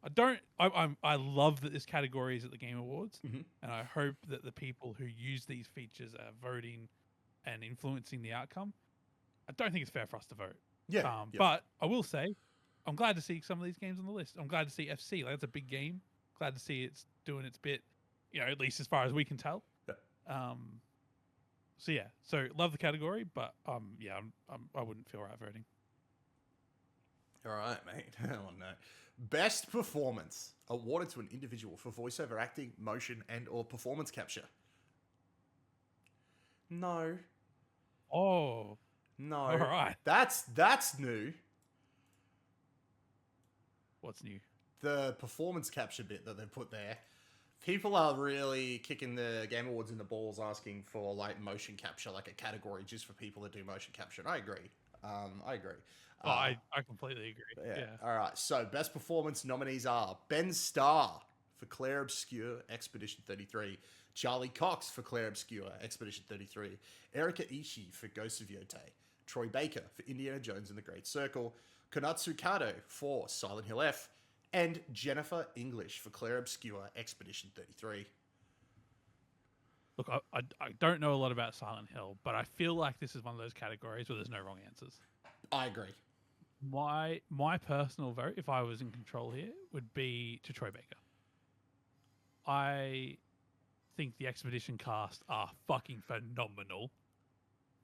I don't. I love that this category is at the Game Awards, Hmm. and I hope that the people who use these features are voting and influencing the outcome. I don't think it's fair for us to vote. Yeah. Yep. But I will say, I'm glad to see some of these games on the list. I'm glad to see FC. Like, that's a big game. Glad to see it's doing its bit. You know, at least as far as we can tell. Yep. So yeah, so love the category, but yeah, I wouldn't feel right voting. All right, mate. Oh no. Best performance awarded to an individual for voiceover acting, motion, and/or performance capture. No. Oh, No. all right. That's new. What's new? The performance capture bit that they put there. People are really kicking the Game Awards in the balls, asking for like motion capture, like a category just for people that do motion capture. And I agree. I agree. Oh, I completely agree. Yeah. All right. So, best performance nominees are Ben Starr for Claire Obscure Expedition 33, Charlie Cox for Claire Obscure Expedition 33, Erika Ishii for Ghost of Yotei, Troy Baker for Indiana Jones and the Great Circle, Konatsu Kado for Silent Hill F, and Jennifer English for Claire Obscure Expedition 33. Look, I don't know a lot about Silent Hill, but I feel like this is one of those categories where there's no wrong answers. I agree. My personal vote, if I was in control here, would be to Troy Baker. I think the Expedition cast are fucking phenomenal.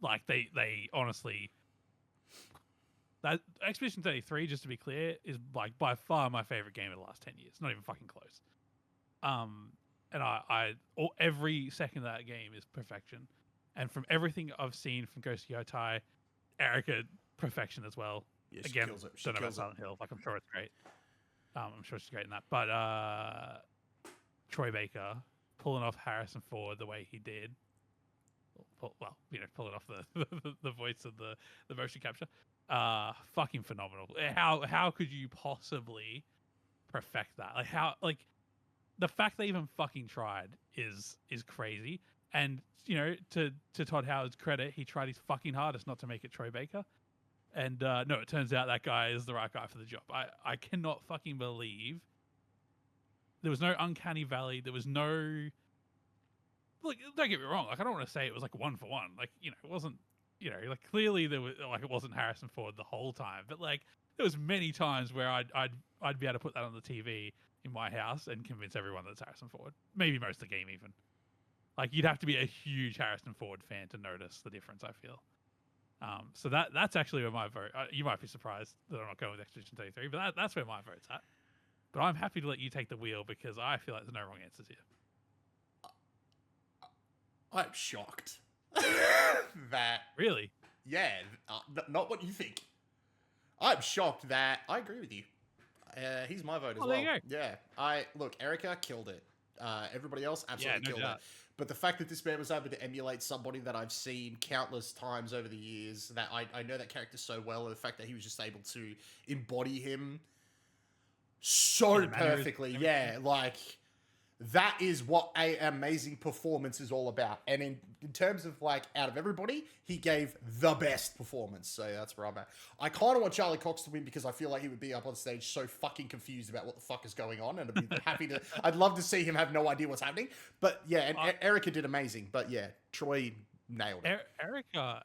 Like, they honestly... That Expedition 33, just to be clear, is like by far my favorite game of the last 10 years. Not even fucking close. And every second of that game is perfection. And from everything I've seen from Ghost of Yotei, Erika, perfection as well. Yeah, she Again, kills it. She don't know about kills it. Silent Hill. Like, I'm sure it's great. I'm sure she's great in that. But Troy Baker pulling off Harrison Ford the way he did. Well, pulling off the voice of the motion capture. Fucking phenomenal. How could you possibly perfect that? Like the fact they even fucking tried is crazy. And to Todd Howard's credit, he tried his fucking hardest not to make it Troy Baker. And no, it turns out that guy is the right guy for the job. I cannot fucking believe there was no uncanny valley. There was no... Look, don't get me wrong. Like, I don't want to say it was like 1 for 1. Like, it wasn't... like clearly there was like it wasn't Harrison Ford the whole time, but like there was many times where I'd be able to put that on the TV in my house and convince everyone that it's Harrison Ford. Maybe most of the game even. Like, you'd have to be a huge Harrison Ford fan to notice the difference, I feel. So that's actually where my vote... you might be surprised that I'm not going with Expedition 33, but that's where my vote's at. But I'm happy to let you take the wheel because I feel like there's no wrong answers here. I'm shocked. That... Really? Yeah, not what you think. I'm shocked that... I agree with you. He's my vote as well. There you go. Yeah. Look, Erika killed it. Everybody else absolutely killed it. But the fact that this man was able to emulate somebody that I've seen countless times over the years, that I know that character so well, and the fact that he was just able to embody him so perfectly. Yeah, like... That is what an amazing performance is all about. And in terms of, like, out of everybody, he gave the best performance. So that's where I'm at. I kind of want Charlie Cox to win because I feel like he would be up on stage so fucking confused about what the fuck is going on. And I'd be happy to... I'd love to see him have no idea what's happening. But, yeah, and Erika did amazing. But, yeah, Troy nailed it. Erika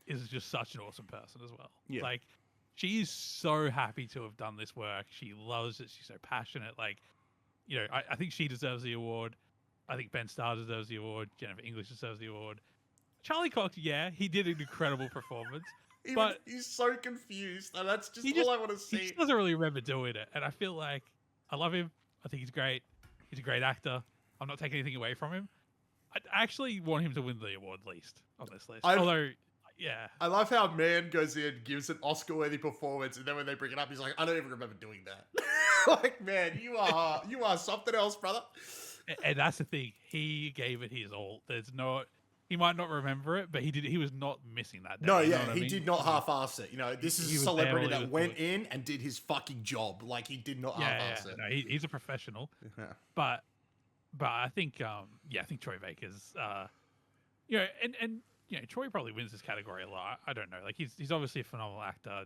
is just such an awesome person as well. Yeah. Like, she's so happy to have done this work. She loves it. She's so passionate. Like... I think she deserves the award. I think Ben Starr deserves the award. Jennifer English deserves the award. Charlie Cox, yeah, he did an incredible performance. But he's so confused, and that's just all I want to see. He just doesn't really remember doing it. And I feel like I love him. I think he's great. He's a great actor. I'm not taking anything away from him. I actually want him to win the award least on this list. Although, yeah. I love how Man goes in, gives an Oscar-worthy performance, and then when they bring it up, he's like, I don't even remember doing that. Like, man, you are something else, brother. And that's the thing. He gave it his all. He might not remember it, but he was not missing that day. No, yeah, he did not half-ass it. This is a celebrity that went in in and did his fucking job. Like, he did not half-ass it. No, he's a professional. Yeah. But I think I think Troy Baker's and Troy probably wins this category a lot. I don't know. Like he's obviously a phenomenal actor,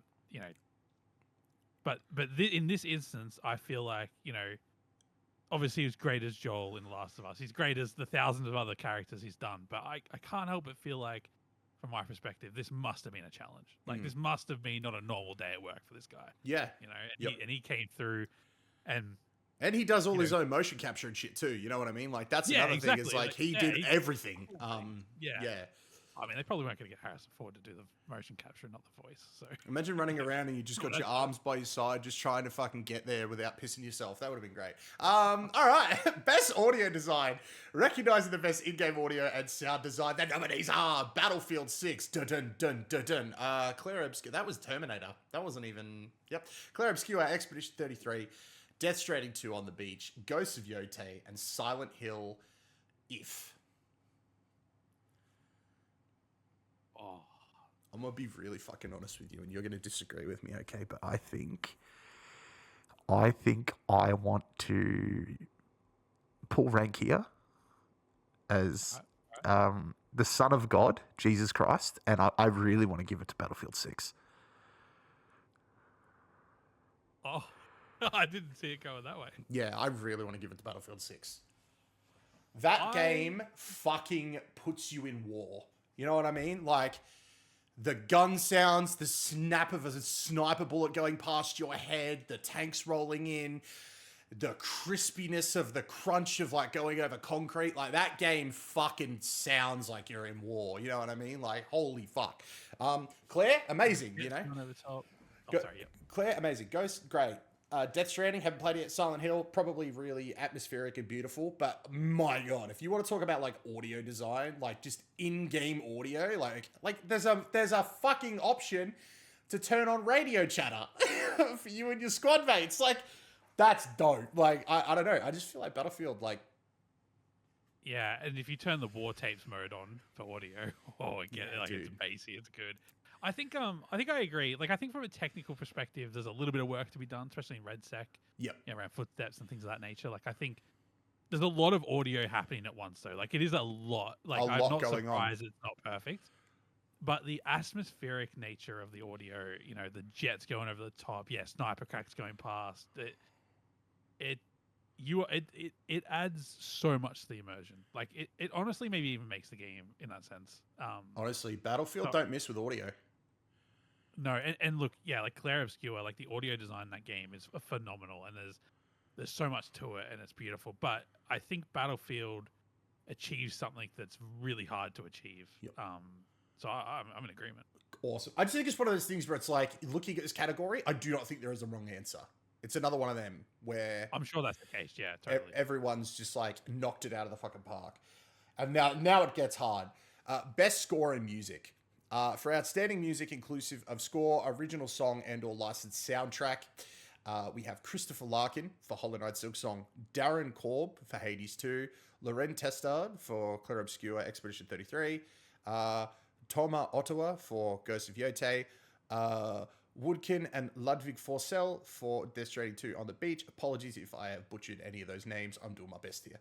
but in this instance, I feel like obviously he's great as Joel in The Last of Us. He's great as the thousands of other characters he's done. But I can't help but feel like, from my perspective, this must have been a challenge. Like this must have been not a normal day at work for this guy. Yeah, and he came through, and he does all his own motion capture and shit too. You know what I mean? Like that's another thing. It's like he did everything. Yeah. I mean, they probably weren't going to get Harrison Ford to do the motion capture, not the voice. So imagine running around and you just got your arms by your side, just trying to fucking get there without pissing yourself. That would have been great. All right, best audio design. Recognizing the best in-game audio and sound design. The nominees are Battlefield 6. Dun dun dun dun dun. Claire Obscure. That was Terminator. That wasn't even. Yep. Claire Obscure, Expedition 33, Death Stranding 2 on the Beach, Ghosts of Yotei, and Silent Hill. If. Oh. I'm going to be really fucking honest with you, and you're going to disagree with me, okay? But I think I want to pull rank here as the Son of God, Jesus Christ, and I really want to give it to Battlefield 6. Oh, I didn't see it going that way. Yeah, I really want to give it to Battlefield 6. That game fucking puts you in war. You know what I mean? Like, the gun sounds, the snap of a sniper bullet going past your head, the tanks rolling in, the crispiness of the crunch of, like, going over concrete. Like, that game fucking sounds like you're in war. You know what I mean? Like, holy fuck. Claire, amazing, you know? Over the top. Oh, sorry, yep. Claire, amazing. Ghost, great. Death Stranding, haven't played it yet. Silent Hill, probably really atmospheric and beautiful. But my God, if you want to talk about like audio design, like just in-game audio, like there's a fucking option to turn on radio chatter for you and your squad mates. Like that's dope. Like I don't know. I just feel like Battlefield, like. Yeah, and if you turn the war tapes mode on for audio, it's bassy, it's good. I think I agree. Like I think from a technical perspective, there's a little bit of work to be done, especially in RedSec. Yep. Around footsteps and things of that nature. Like I think there's a lot of audio happening at once though. Like it is a lot. Like I'm not surprised it's not perfect. But the atmospheric nature of the audio, the jets going over the top, sniper cracks going past, it adds so much to the immersion. Like it honestly maybe even makes the game in that sense. Honestly, Battlefield don't miss with audio. No, and look, like Claire Obscure, like the audio design in that game is phenomenal, and there's so much to it, and it's beautiful. But I think Battlefield achieves something that's really hard to achieve. Yep. So I'm in agreement. Awesome. I just think it's one of those things where it's like, looking at this category, I do not think there is a wrong answer. It's another one of them where I'm sure that's the case. Yeah, totally. Everyone's just like knocked it out of the fucking park, and now it gets hard. Best score in music. For outstanding music inclusive of score, original song, and/or licensed soundtrack, we have Christopher Larkin for Hollow Knight Silksong, Darren Korb for Hades 2, Loren Testard for Claire Obscure Expedition 33, Toma Ottawa for Ghost of Yotei, Woodkin and Ludwig Forsell for Death Stranding 2 on the Beach. Apologies if I have butchered any of those names. I'm doing my best here.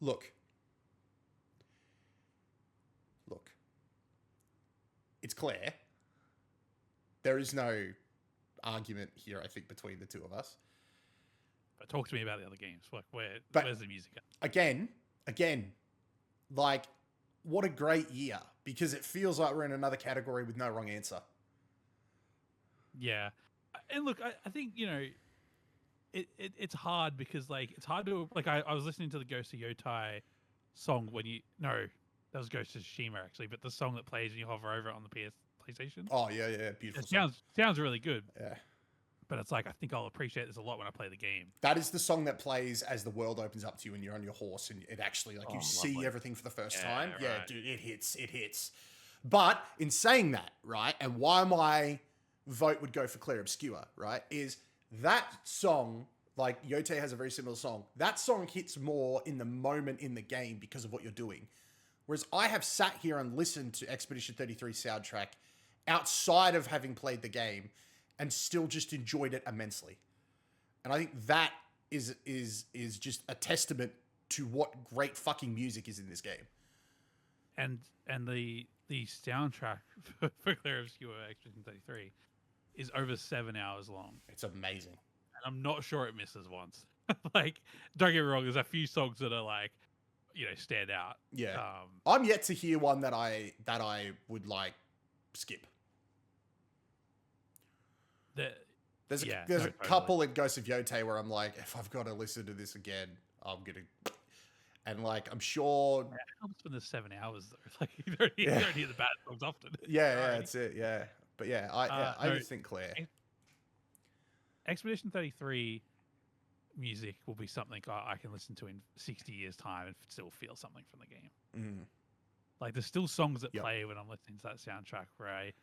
Look. It's Claire. There is no argument here, I think, between the two of us. But talk to me about the other games. Like, where's the music at? Again, like, what a great year. Because it feels like we're in another category with no wrong answer. Yeah. And look, I think, it's hard because, like, it's hard to... Like, I was listening to the Ghost of Yotei song when you... No, that was Ghost of Tsushima, actually, but the song that plays when you hover over it on the PlayStation. Oh, yeah, beautiful. It sounds really good. Yeah. But it's like, I think I'll appreciate this a lot when I play the game. That is the song that plays as the world opens up to you and you're on your horse and it actually, like, you see everything for the first time. Right. Yeah, dude, it hits. But in saying that, right, and why my vote would go for Claire Obscure, right, is that song, like, Yotei has a very similar song. That song hits more in the moment in the game because of what you're doing. Whereas I have sat here and listened to Expedition 33 soundtrack outside of having played the game and still just enjoyed it immensely. And I think that is just a testament to what great fucking music is in this game. and the soundtrack for Clair Obscur Expedition 33 is over 7 hours long. It's amazing. And I'm not sure it misses once. Like, don't get me wrong, there's a few songs that are like, stand out. Yeah. I'm yet to hear one that I would like skip. There's a couple in Ghost of Yotei where I'm like, if I've got to listen to this again, I'm gonna. And like, I'm sure. Yeah, it helps when there's 7 hours though. Like, you don't hear the bad songs often. Yeah, that's it. Yeah, but yeah, I just think Claire. Expedition 33 music will be something I can listen to in 60 years' time and still feel something from the game. Mm. Like, there's still songs that play when I'm listening to that soundtrack where I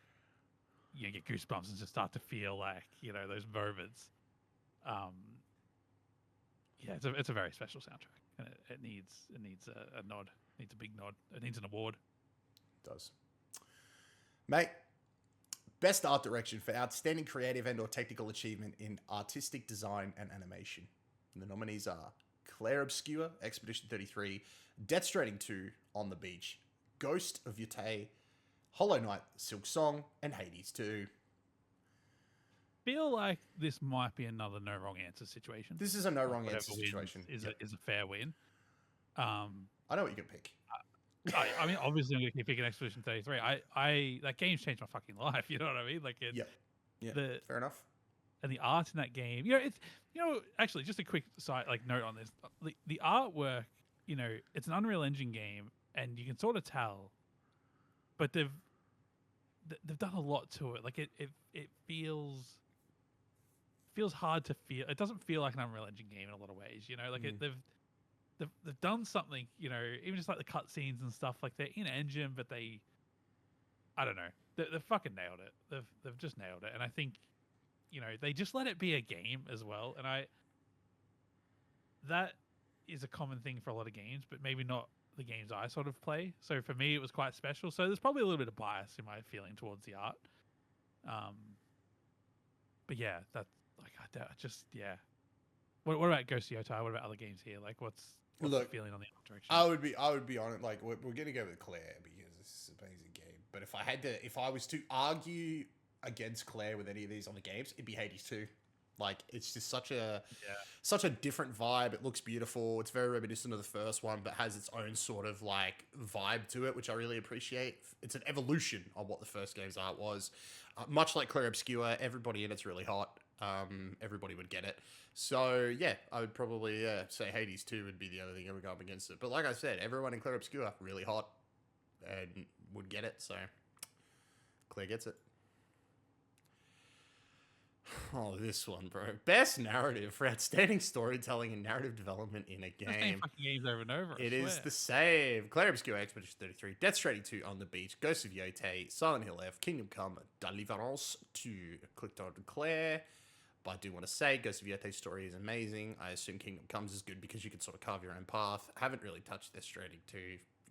get goosebumps and just start to feel like, those moments. Yeah, it's a very special soundtrack, and it needs a nod. It needs a big nod. It needs an award. It does. Mate, best art direction for outstanding creative and or technical achievement in artistic design and animation. And the nominees are Clair Obscur, Expedition 33, Death Stranding 2, On the Beach, Ghost of Yotei, Hollow Knight, Silk Song, and Hades 2. Feel like this might be another no wrong answer situation. This is a no wrong answer situation. Is a fair win. I know what you can pick. I mean, obviously, I'm going to keep picking Expedition 33. That game's changed my fucking life. You know what I mean? Like, yeah, fair enough. And the art in that game, actually, just a quick side note on this. The artwork, it's an Unreal Engine game, and you can sort of tell, but they've done a lot to it. Like, it feels hard to feel. It doesn't feel like an Unreal Engine game in a lot of ways. They've done something, even just like the cutscenes and stuff. Like, they're in engine, but I don't know, they've fucking nailed it. They've just nailed it, and I think, they just let it be a game as well. And that is a common thing for a lot of games, but maybe not the games I sort of play. So for me, it was quite special. So there's probably a little bit of bias in my feeling towards the art. But yeah, that's like, What about Ghost of Yotei? What about other games here? Like, what's the feeling on the art direction? I would be on it. Like, we're gonna go with Claire because it's an amazing game. But if I was to argue against Claire with any of these on the games, it'd be Hades 2. Like, it's just such a different vibe. It looks beautiful. It's very reminiscent of the first one, but has its own sort of like vibe to it, which I really appreciate. It's an evolution of what the first game's art was. Much like Clair Obscur, everybody in it's really hot. Everybody would get it. So yeah, I would probably say Hades 2 would be the other thing I would go up against it. But like I said, everyone in Clair Obscur really hot and would get it. So Claire gets it. Oh, this one, bro. Best narrative for outstanding storytelling and narrative development in a game. Fucking games over and over. It is the same. Clair Obscur, Expedition 33, Death Stranding 2, On the Beach, Ghost of Yotei, Silent Hill F, Kingdom Come, Deliverance 2. Clicked on Claire. But I do want to say, Ghost of Yotei's story is amazing. I assume Kingdom Comes is good because you can sort of carve your own path. I haven't really touched Death Stranding 2.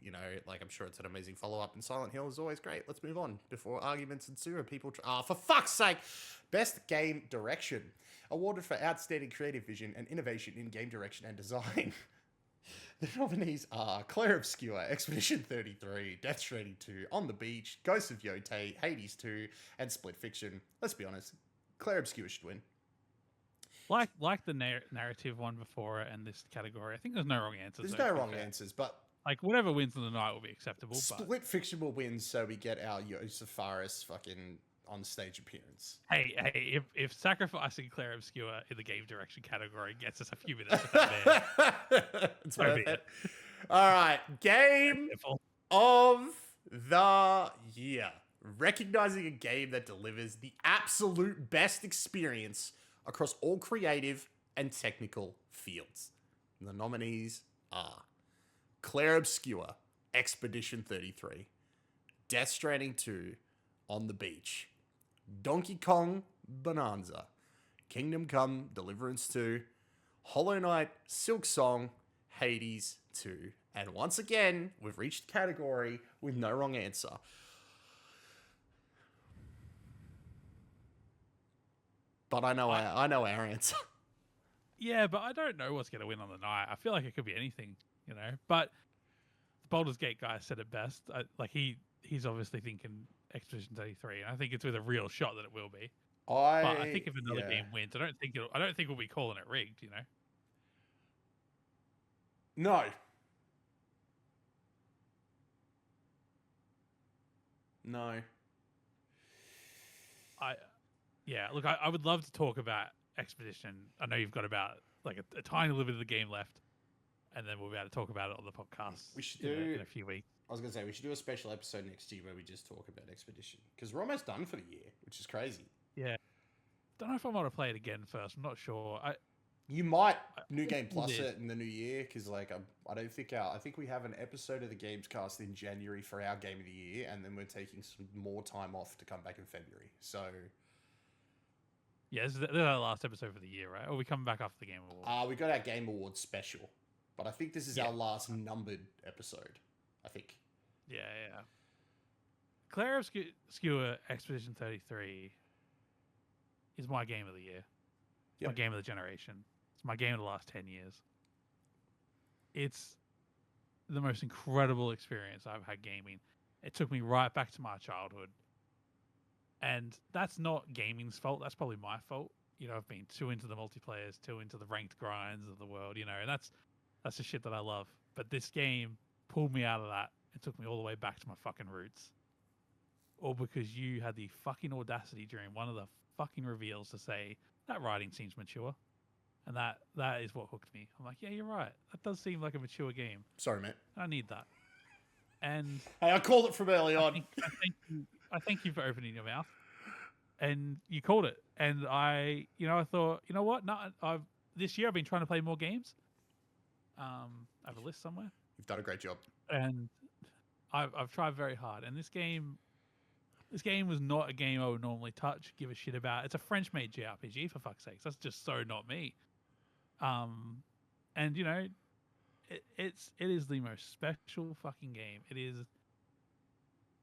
I'm sure it's an amazing follow-up, and Silent Hill is always great. Let's move on before arguments ensue and people... for fuck's sake! Best Game Direction. Awarded for outstanding creative vision and innovation in game direction and design. The nominees are Clair Obscur, Expedition 33, Death Stranding 2, On the Beach, Ghost of Yotei, Hades 2, and Split Fiction. Let's be honest, Clair Obscur should win. Like the narrative one before it and this category, I think there's no wrong answers. There's no wrong answers, but... Like, whatever wins in the night will be acceptable. Split Fiction will win, so we get our Yosefaris fucking on-stage appearance. Hey, if sacrificing Clair Obscur in the game direction category gets us a few minutes of that, it's worth it. All right, Game of the Year. Recognizing a game that delivers the absolute best experience across all creative and technical fields. And the nominees are Clair Obscur, Expedition 33, Death Stranding 2, On the Beach, Donkey Kong Bonanza, Kingdom Come Deliverance 2, Hollow Knight Silk Song, Hades 2. And once again, we've reached the category with no wrong answer. But I know our answer. Yeah, but I don't know what's going to win on the night. I feel like it could be anything, But Baldur's Gate guy said it best. He's obviously thinking Expedition 33, and I think it's with a real shot that it will be. But I think if another game wins, I don't think we'll be calling it rigged. You know. No. No. Look, I would love to talk about Expedition. I know you've got about like a tiny little bit of the game left, and then we'll be able to talk about it on the podcast. We should in a few weeks. I was going to say, we should do a special episode next year where we just talk about Expedition. Because we're almost done for the year, which is crazy. Yeah. Don't know if I want to play it again first. I'm not sure. You might New Game Plus it in the new year, because like I don't think I think we have an episode of the Gamescast in January for our game of the year, and then we're taking some more time off to come back in February. So yeah, this is our last episode for the year, right? Or are we coming back after the Game Awards? We got our Game Awards special, but I think this is our last numbered episode. I think. Yeah. Claire Obscure Expedition 33 is my game of the year. My game of the generation. It's my game of the last 10 years. It's the most incredible experience I've had gaming. It took me right back to my childhood. And that's not gaming's fault. That's probably my fault. You know, I've been too into the multiplayers, too into the ranked grinds of the world, you know, and that's the shit that I love. But this game pulled me out of that and took me all the way back to my fucking roots. All because you had the fucking audacity during one of the fucking reveals to say, that writing seems mature. And that is what hooked me. I'm like, yeah, you're right. That does seem like a mature game. Sorry, mate. I need that. And hey, I called it from early on. I thank you for opening your mouth. And you called it. And I thought, you know what? No, this year I've been trying to play more games. I have a list somewhere. You've done a great job. And I've tried very hard. And this game was not a game I would normally touch, give a shit about. It's a French-made JRPG, for fuck's sakes. That's just so not me. And you know, it is the most special fucking game.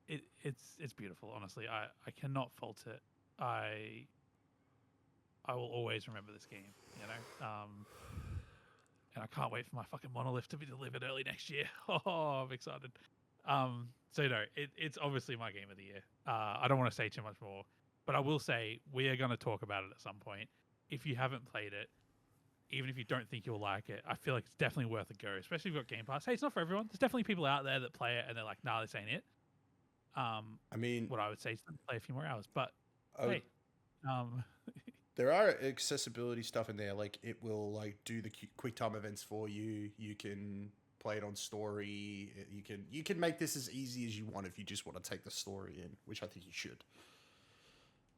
It's beautiful. Honestly, I cannot fault it. I will always remember this game. You know, and I can't wait for my fucking monolith to be delivered early next year. Oh, I'm excited. So no, it's obviously my game of the year. I don't want to say too much more, but I will say we are going to talk about it at some point. If you haven't played it, even if you don't think you'll like it, I feel like it's definitely worth a go, especially if you've got Game Pass. Hey, it's not for everyone. There's definitely people out there that play it and they're like, nah, this ain't it. I mean, what I would say is play a few more hours, but hey, there are accessibility stuff in there. Like it will like do the quick time events for you. You can play it on story. You can make this as easy as you want if you just want to take the story in, which I think you should.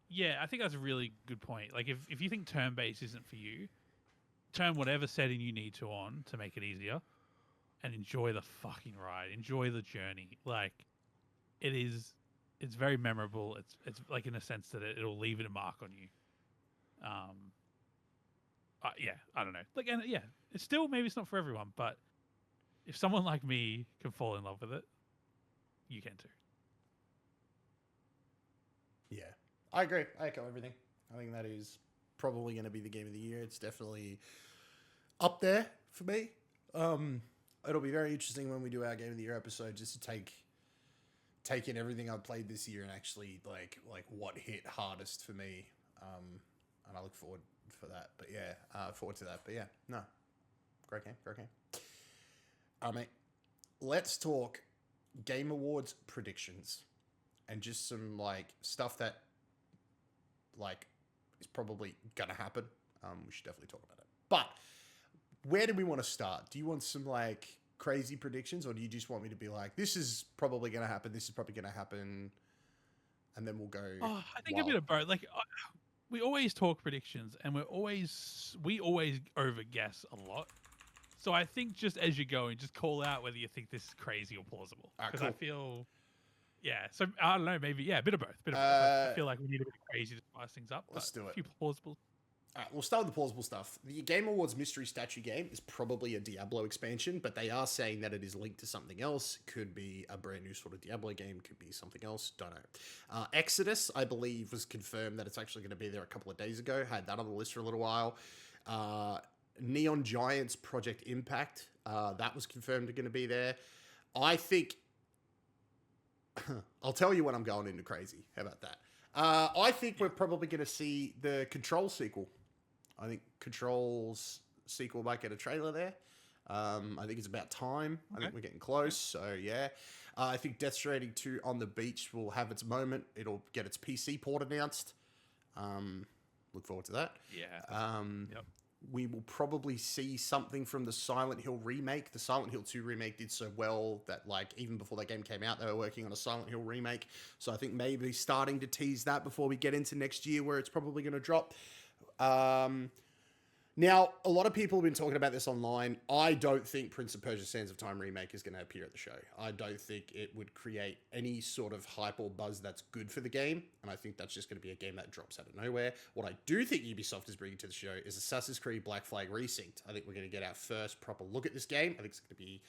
Yeah, I think that's a really good point. Like if you think turn-based isn't for you, turn whatever setting you need to on to make it easier and enjoy the fucking ride. Enjoy the journey. Like it's very memorable. It's like in a sense that it'll leave a mark on you. Yeah, I don't know. Like, and yeah, it's still, maybe it's not for everyone, but if someone like me can fall in love with it, you can too. Yeah, I agree. I echo everything. I think that is probably going to be the game of the year. It's definitely up there for me. It'll be very interesting when we do our game of the year episode, just to take in everything I've played this year and actually like what hit hardest for me. And I look forward for that. But yeah, forward to that. But yeah, no, great game. Mate, let's talk Game Awards predictions and just some like stuff that like is probably gonna happen. We should definitely talk about it. But where do we want to start? Do you want some like crazy predictions, or do you just want me to be like, this is probably gonna happen, this is probably gonna happen, and then we'll go? Oh, I think a bit of both. Like we always talk predictions, and we always overguess a lot. So I think just as you go and just call out whether you think this is crazy or plausible. Because I feel, yeah. So I don't know, maybe a bit of both. I feel like we need a bit of crazy to spice things up. Let's do it. A few plausible. All right, we'll start with the plausible stuff. The Game Awards mystery statue game is probably a Diablo expansion, but they are saying that it is linked to something else. Could be a brand new sort of Diablo game. Could be something else. Don't know. Exodus, I believe, was confirmed that it's actually going to be there a couple of days ago. Had that on the list for a little while. Neon Giants Project Impact, that was confirmed going to be there. I think I'll tell you when I'm going into crazy. How about that? I think we're probably going to see the Control sequel. I think Control's sequel might get a trailer there. I think it's about time. Okay. I think we're getting close. So, yeah. I think Death Stranding 2 on the beach will have its moment. It'll get its PC port announced. Look forward to that. Yeah. Yep. We will probably see something from the Silent Hill remake. The Silent Hill 2 remake did so well that, like, even before that game came out, they were working on a Silent Hill remake. So I think maybe starting to tease that before we get into next year where it's probably going to drop. Now, a lot of people have been talking about this online. I don't think Prince of Persia Sands of Time remake is going to appear at the show. I don't think it would create any sort of hype or buzz that's good for the game. And I think that's just going to be a game that drops out of nowhere. What I do think Ubisoft is bringing to the show is Assassin's Creed Black Flag Resynced. I think we're going to get our first proper look at this game. I think it's going to be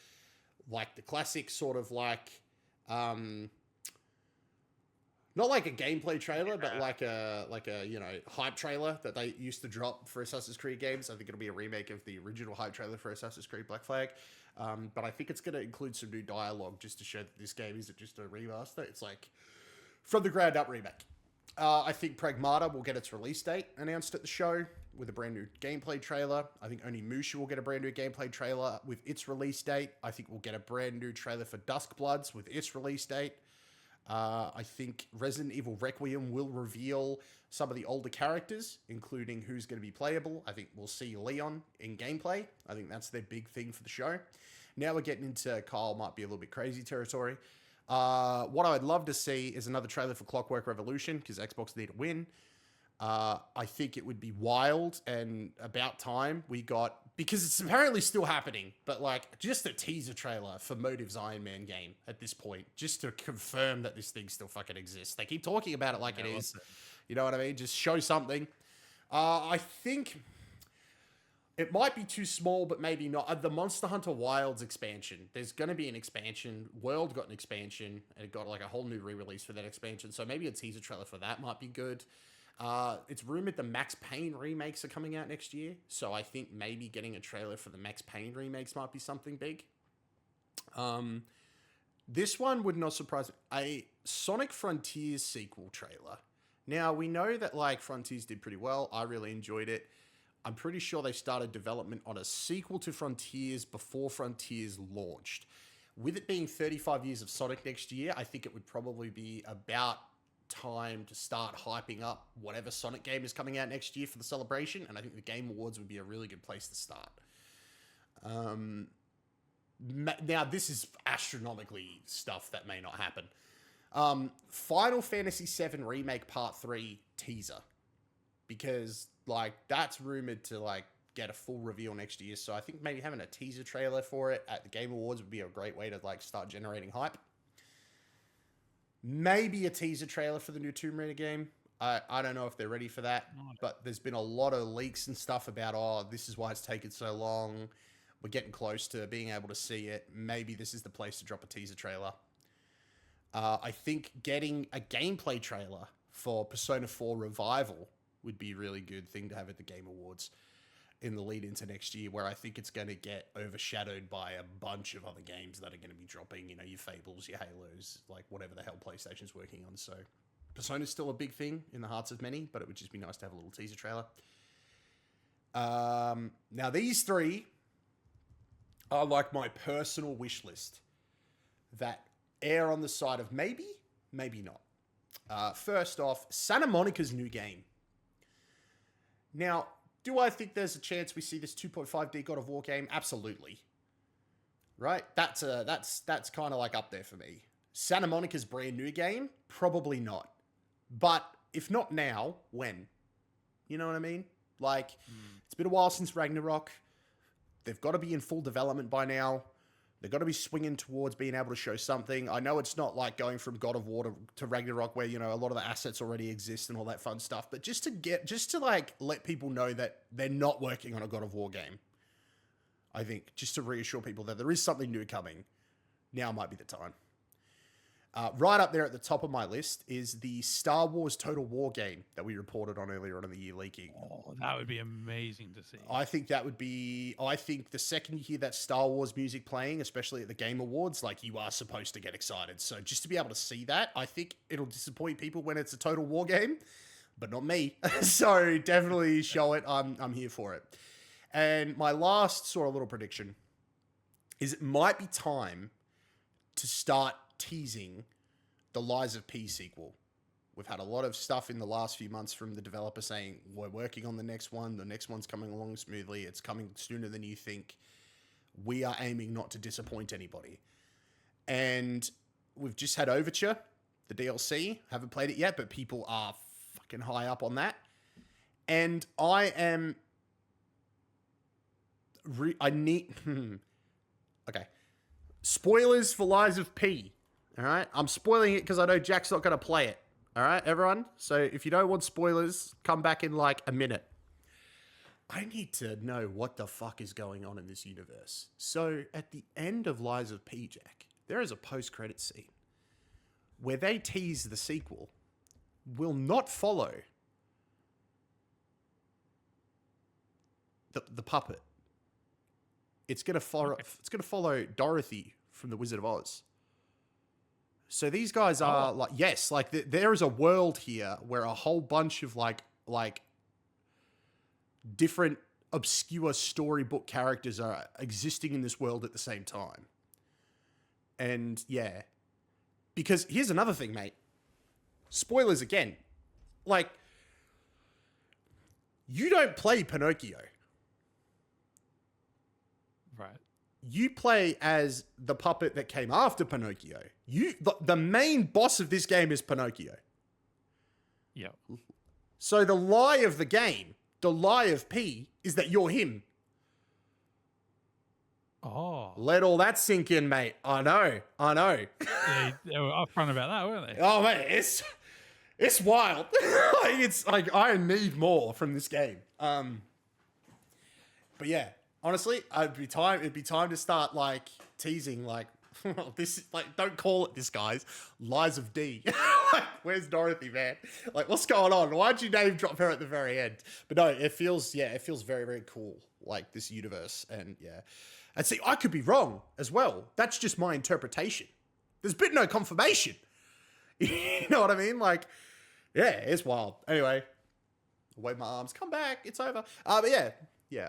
like the classic sort of like... not like a gameplay trailer, but like a hype trailer that they used to drop for Assassin's Creed games. I think it'll be a remake of the original hype trailer for Assassin's Creed Black Flag. But I think it's going to include some new dialogue just to show that this game isn't just a remaster. It's like from the ground up remake. I think Pragmata will get its release date announced at the show with a brand new gameplay trailer. I think Onimusha will get a brand new gameplay trailer with its release date. I think we'll get a brand new trailer for Duskbloods with its release date. I think Resident Evil Requiem will reveal some of the older characters, including who's going to be playable. I think we'll see Leon in gameplay. I think that's their big thing for the show. Now we're getting into Kyle might be a little bit crazy territory. What I would love to see is another trailer for Clockwork Revolution, because Xbox need to win. I think it would be wild and about time we got, because it's apparently still happening, but like just a teaser trailer for Motive's Iron Man game at this point, just to confirm that this thing still fucking exists. They keep talking about it like it is. You know what I mean? Just show something. I think it might be too small, but maybe not. The Monster Hunter Wilds expansion. There's going to be an expansion. World got an expansion, and it got like a whole new re-release for that expansion. So maybe a teaser trailer for that might be good. It's rumored the Max Payne remakes are coming out next year, so I think maybe getting a trailer for the Max Payne remakes might be something big. This one would not surprise me. A Sonic Frontiers sequel trailer. Now, we know that like Frontiers did pretty well. I really enjoyed it. I'm pretty sure they started development on a sequel to Frontiers before Frontiers launched. With it being 35 years of Sonic next year, I think it would probably be about time to start hyping up whatever Sonic game is coming out next year for the celebration, and I think the Game Awards would be a really good place to start. Now, this is astronomically stuff that may not happen. Final Fantasy VII Remake Part 3 teaser, because like that's rumored to like get a full reveal next year, so I think maybe having a teaser trailer for it at the Game Awards would be a great way to like start generating hype. Maybe a teaser trailer for the new Tomb Raider game. I don't know if they're ready for that, but there's been a lot of leaks and stuff about, oh, this is why it's taken so long. We're getting close to being able to see it. Maybe this is the place to drop a teaser trailer. I think getting a gameplay trailer for Persona 4 Revival would be a really good thing to have at the Game Awards in the lead into next year, where I think it's going to get overshadowed by a bunch of other games that are going to be dropping, you know, your Fables, your Halos, like whatever the hell PlayStation's working on. So Persona's still a big thing in the hearts of many, but it would just be nice to have a little teaser trailer. Now, these three are like my personal wish list that err on the side of maybe, maybe not. First off, Santa Monica's new game. Now, do I think there's a chance we see this 2.5D God of War game? Absolutely. Right? That's kind of like up there for me. Santa Monica's brand new game? Probably not. But if not now, when? You know what I mean? Like, It's been a while since Ragnarok. They've got to be in full development by now. They've got to be swinging towards being able to show something. I know it's not like going from God of War to Ragnarok where, you know, a lot of the assets already exist and all that fun stuff. But just to like let people know that they're not working on a God of War game. I think just to reassure people that there is something new coming. Now might be the time. Right up there at the top of my list is the Star Wars Total War game that we reported on earlier on in the year leaking. Oh, that would be amazing to see. I think that would be... I think the second you hear that Star Wars music playing, especially at the Game Awards, like, you are supposed to get excited. So just to be able to see that, I think it'll disappoint people when it's a Total War game, but not me. So definitely show it. I'm here for it. And my last sort of little prediction is it might be time to start teasing the Lies of P sequel. We've had a lot of stuff in the last few months from the developer saying, we're working on the next one. The next one's coming along smoothly. It's coming sooner than you think. We are aiming not to disappoint anybody. And we've just had Overture, the DLC. Haven't played it yet, but people are fucking high up on that. And I am... Okay. Spoilers for Lies of P. All right? I'm spoiling it because I know Jack's not going to play it. All right, everyone? So if you don't want spoilers, come back in like a minute. I need to know what the fuck is going on in this universe. So at the end of Lies of P, Jack, there is a post-credit scene where they tease the sequel will not follow the puppet. It's gonna follow. Okay. It's gonna follow Dorothy from The Wizard of Oz. So these guys are like, yes, like there is a world here where a whole bunch of like different obscure storybook characters are existing in this world at the same time. And yeah, because here's another thing, mate. Spoilers again. Like, you don't play Pinocchio. Right. You play as the puppet that came after Pinocchio. The main boss of this game is Pinocchio. Yep. So the lie of the game, the lie of P, is that you're him. Oh. Let all that sink in, mate. I know. They were upfront about that, weren't they? Oh, mate, it's wild. It's like, I need more from this game. But yeah. Honestly, it'd be time to start like teasing like this. Like, don't call it this, guys. Lies of D. Like, where's Dorothy, man? Like, what's going on? Why'd you name drop her at the very end? But no, it feels very, very cool. Like, this universe, and yeah, and see, I could be wrong as well. That's just my interpretation. There's been no confirmation. You know what I mean? Like, yeah, it's wild. Anyway, I'll wave my arms. Come back. It's over. But yeah.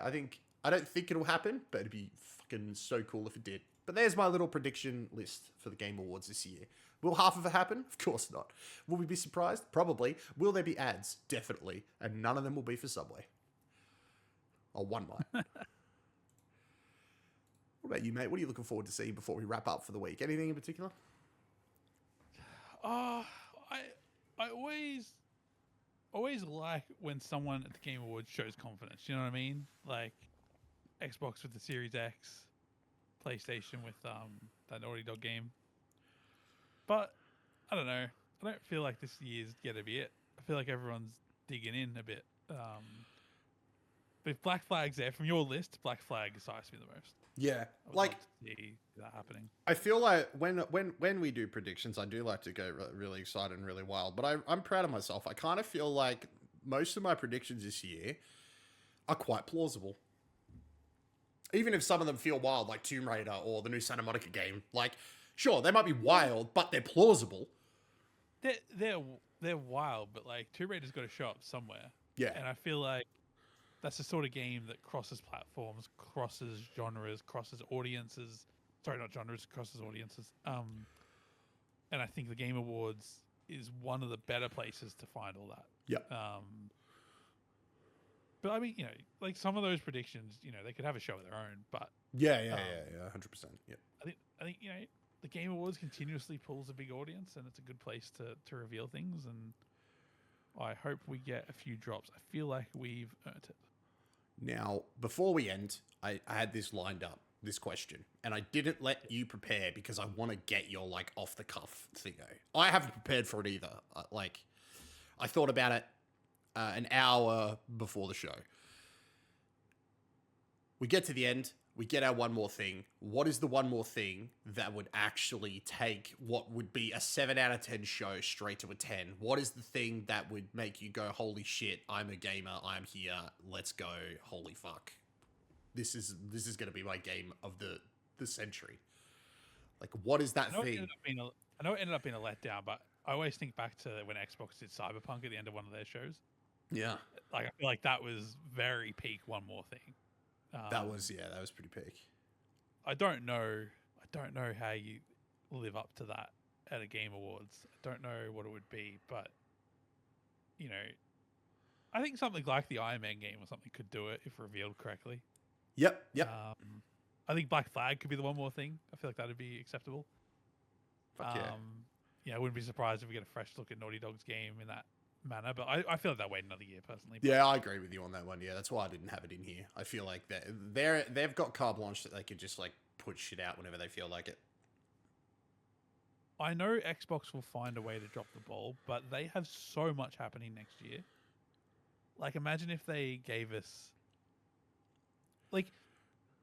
I don't think it'll happen, but it'd be fucking so cool if it did. But there's my little prediction list for the Game Awards this year. Will half of it happen? Of course not. Will we be surprised? Probably. Will there be ads? Definitely. And none of them will be for Subway. Oh, one might. What about you, mate? What are you looking forward to seeing before we wrap up for the week? Anything in particular? I always like when someone at the Game Awards shows confidence. You know what I mean? Like Xbox with the Series X, PlayStation with that Naughty Dog game. But I don't know. I don't feel like this year's gonna be it. I feel like everyone's digging in a bit. But if Black Flag's there from your list, Black Flag excites me the most. Yeah, like to see that happening. I feel like when we do predictions, I do like to go really excited and really wild. But I'm proud of myself. I kind of feel like most of my predictions this year are quite plausible. Even if some of them feel wild, like Tomb Raider or the new Santa Monica game. Like, sure, they might be wild, but they're plausible. They're wild, but like Tomb Raider's got to show up somewhere. Yeah, and I feel like that's the sort of game that crosses platforms, crosses genres, crosses audiences. Sorry, not genres, crosses audiences. And I think the Game Awards is one of the better places to find all that. Yeah. But I mean, like some of those predictions, they could have a show of their own. But yeah, 100%. Yeah. I think the Game Awards continuously pulls a big audience, and it's a good place to reveal things. And I hope we get a few drops. I feel like we've earned it. Now, before we end, I had this lined up, this question, and I didn't let you prepare because I want to get your like off the cuff thingo. I haven't prepared for it either. I thought about it an hour before the show. We get to the end. we get our one more thing. What is the one more thing that would actually take what would be a 7 out of 10 show straight to a 10? What is the thing that would make you go, holy shit, I'm a gamer, I'm here, let's go, holy fuck. This is going to be my game of the century. Like, what is that thing? I know it ended up being a letdown, but I always think back to when Xbox did Cyberpunk at the end of one of their shows. Yeah. Like, I feel like that was very peak one more thing. That was pretty peak. I don't know how you live up to that at a Game Awards. I don't know what it would be, but you know, I think something like the Iron Man game or something could do it if revealed correctly. Yep. I think Black Flag could be the one more thing. I feel like that'd be acceptable. Fuck yeah. Yeah, I wouldn't be surprised if we get a fresh look at Naughty Dog's game in that manner, but I feel like they'll wait another year personally. Yeah, I agree with you on that one. Yeah, that's why I didn't have it in here. I feel like they've got carte blanche that they could just like put shit out whenever they feel like it. I know Xbox will find a way to drop the ball, but they have so much happening next year. Like, imagine if they gave us like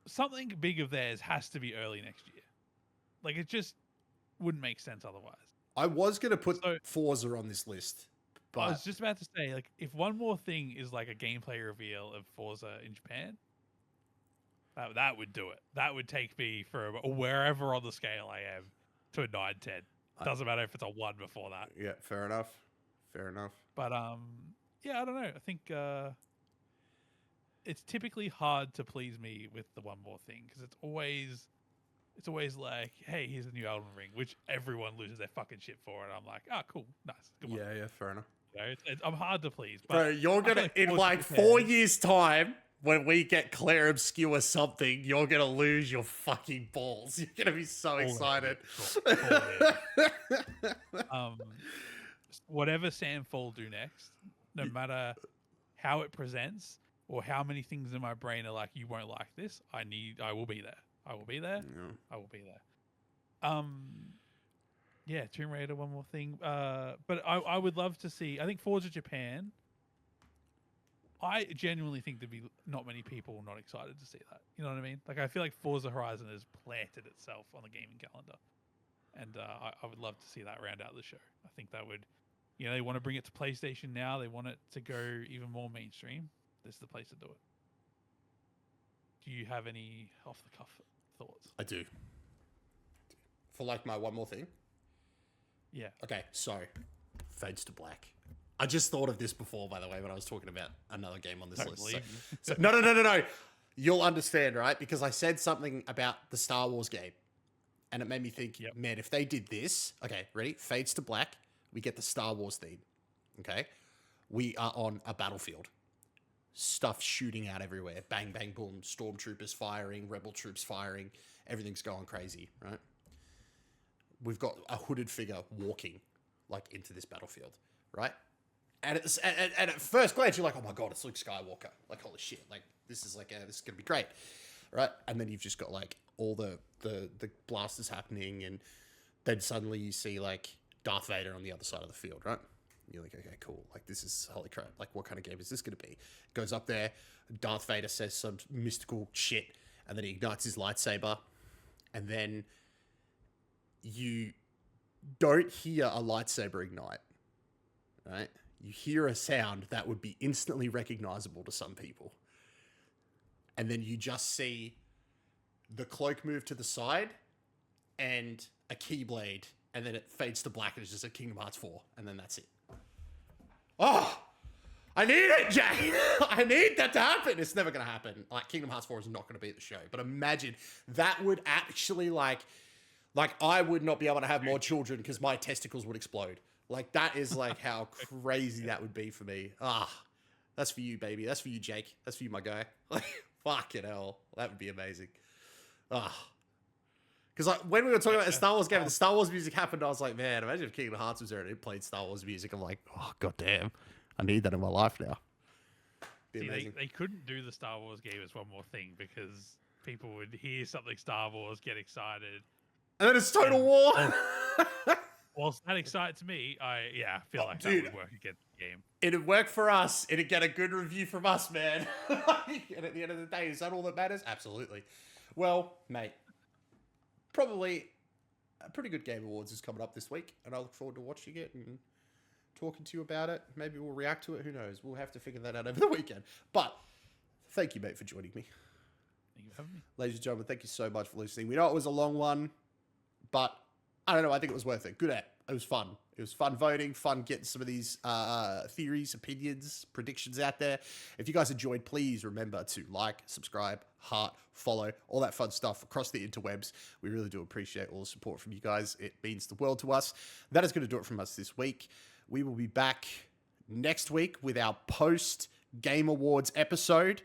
something big of theirs has to be early next year. Like, it just wouldn't make sense otherwise. I was going to put Forza on this list, but I was just about to say, like, if one more thing is like a gameplay reveal of Forza in Japan, that would do it. That would take me from wherever on the scale I am to a 9, 10. Doesn't matter if it's a 1 before that. Yeah, fair enough. But yeah, I don't know. I think it's typically hard to please me with the one more thing because it's always like, hey, here's a new Elden Ring, which everyone loses their fucking shit for, and I'm like, oh, cool, nice, good one. Yeah, fair enough. You know, I'm hard to please. But bro, you're gonna in like 4 years' time, when we get Claire Obscure something, you're gonna lose your fucking balls. You're gonna be so excited. Whatever Samfall do next, no matter how it presents or how many things in my brain are like, you won't like this, I will be there. I will be there. Yeah. I will be there. Yeah, Tomb Raider, one more thing. But I would love to see, I think Forza Japan, I genuinely think there'd be not many people not excited to see that. You know what I mean? Like, I feel like Forza Horizon has planted itself on the gaming calendar. And I would love to see that round out the show. I think that would, you know, they want to bring it to PlayStation now. They want it to go even more mainstream. This is the place to do it. Do you have any off-the-cuff thoughts? I do. For like my one more thing? Yeah. Okay, so Fades to Black. I just thought of this before, by the way, when I was talking about another game on this list. So, no. You'll understand, right? Because I said something about the Star Wars game. And it made me think, man, if they did this... Okay, ready? Fades to Black. We get the Star Wars theme. Okay? We are on a battlefield. Stuff shooting out everywhere. Bang, bang, boom. Stormtroopers firing. Rebel troops firing. Everything's going crazy, right? We've got a hooded figure walking, like, into this battlefield, right? And at first glance, you're like, oh my god, it's Luke Skywalker. Like, holy shit. Like, this is going to be great. Right? And then you've just got, like, all the blasters happening, and then suddenly you see, like, Darth Vader on the other side of the field, right? And you're like, okay, cool. Like, this is, holy crap. Like, what kind of game is this going to be? Goes up there, Darth Vader says some mystical shit, and then he ignites his lightsaber, and then you don't hear a lightsaber ignite, right? You hear a sound that would be instantly recognizable to some people. And then you just see the cloak move to the side and a keyblade, and then it fades to black and it's just a Kingdom Hearts 4, and then that's it. Oh, I need it, Jay. I need that to happen. It's never going to happen. Like, Kingdom Hearts 4 is not going to be at the show. But imagine that would actually, like I would not be able to have more children because my testicles would explode. Like, that is like how crazy that would be for me. That's for you, baby. That's for you, Jake. That's for you, my guy. Like, fucking hell. That would be amazing. Because like when we were talking about the Star Wars game, the Star Wars music happened, I was like, man, imagine if Kingdom Hearts was there and it played Star Wars music. I'm like, oh, goddamn. I need that in my life now. See, they couldn't do the Star Wars game as one more thing because people would hear something Star Wars, get excited. And then it's Total War. Whilst that excites me, I feel like that would work against the game. It'd work for us. It'd get a good review from us, man. And at the end of the day, is that all that matters? Absolutely. Well, mate, probably a pretty good Game Awards is coming up this week, and I look forward to watching it and talking to you about it. Maybe we'll react to it. Who knows? We'll have to figure that out over the weekend. But thank you, mate, for joining me. Thank you for having me. Ladies and gentlemen, thank you so much for listening. We know it was a long one, but I don't know. I think it was worth it. Good app. It was fun. It was fun voting, fun getting some of these theories, opinions, predictions out there. If you guys enjoyed, please remember to like, subscribe, heart, follow, all that fun stuff across the interwebs. We really do appreciate all the support from you guys. It means the world to us. That is going to do it from us this week. We will be back next week with our post-Game Awards episode.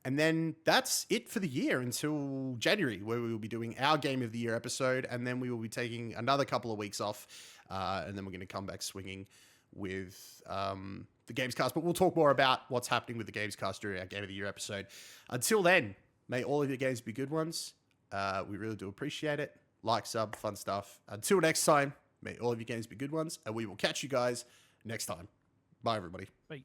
And then that's it for the year until January, where we will be doing our Game of the Year episode. And then we will be taking another couple of weeks off. And then we're going to come back swinging with the Gamescast. But we'll talk more about what's happening with the Gamescast during our Game of the Year episode. Until then, may all of your games be good ones. We really do appreciate it. Like, sub, fun stuff. Until next time, may all of your games be good ones. And we will catch you guys next time. Bye, everybody. Bye.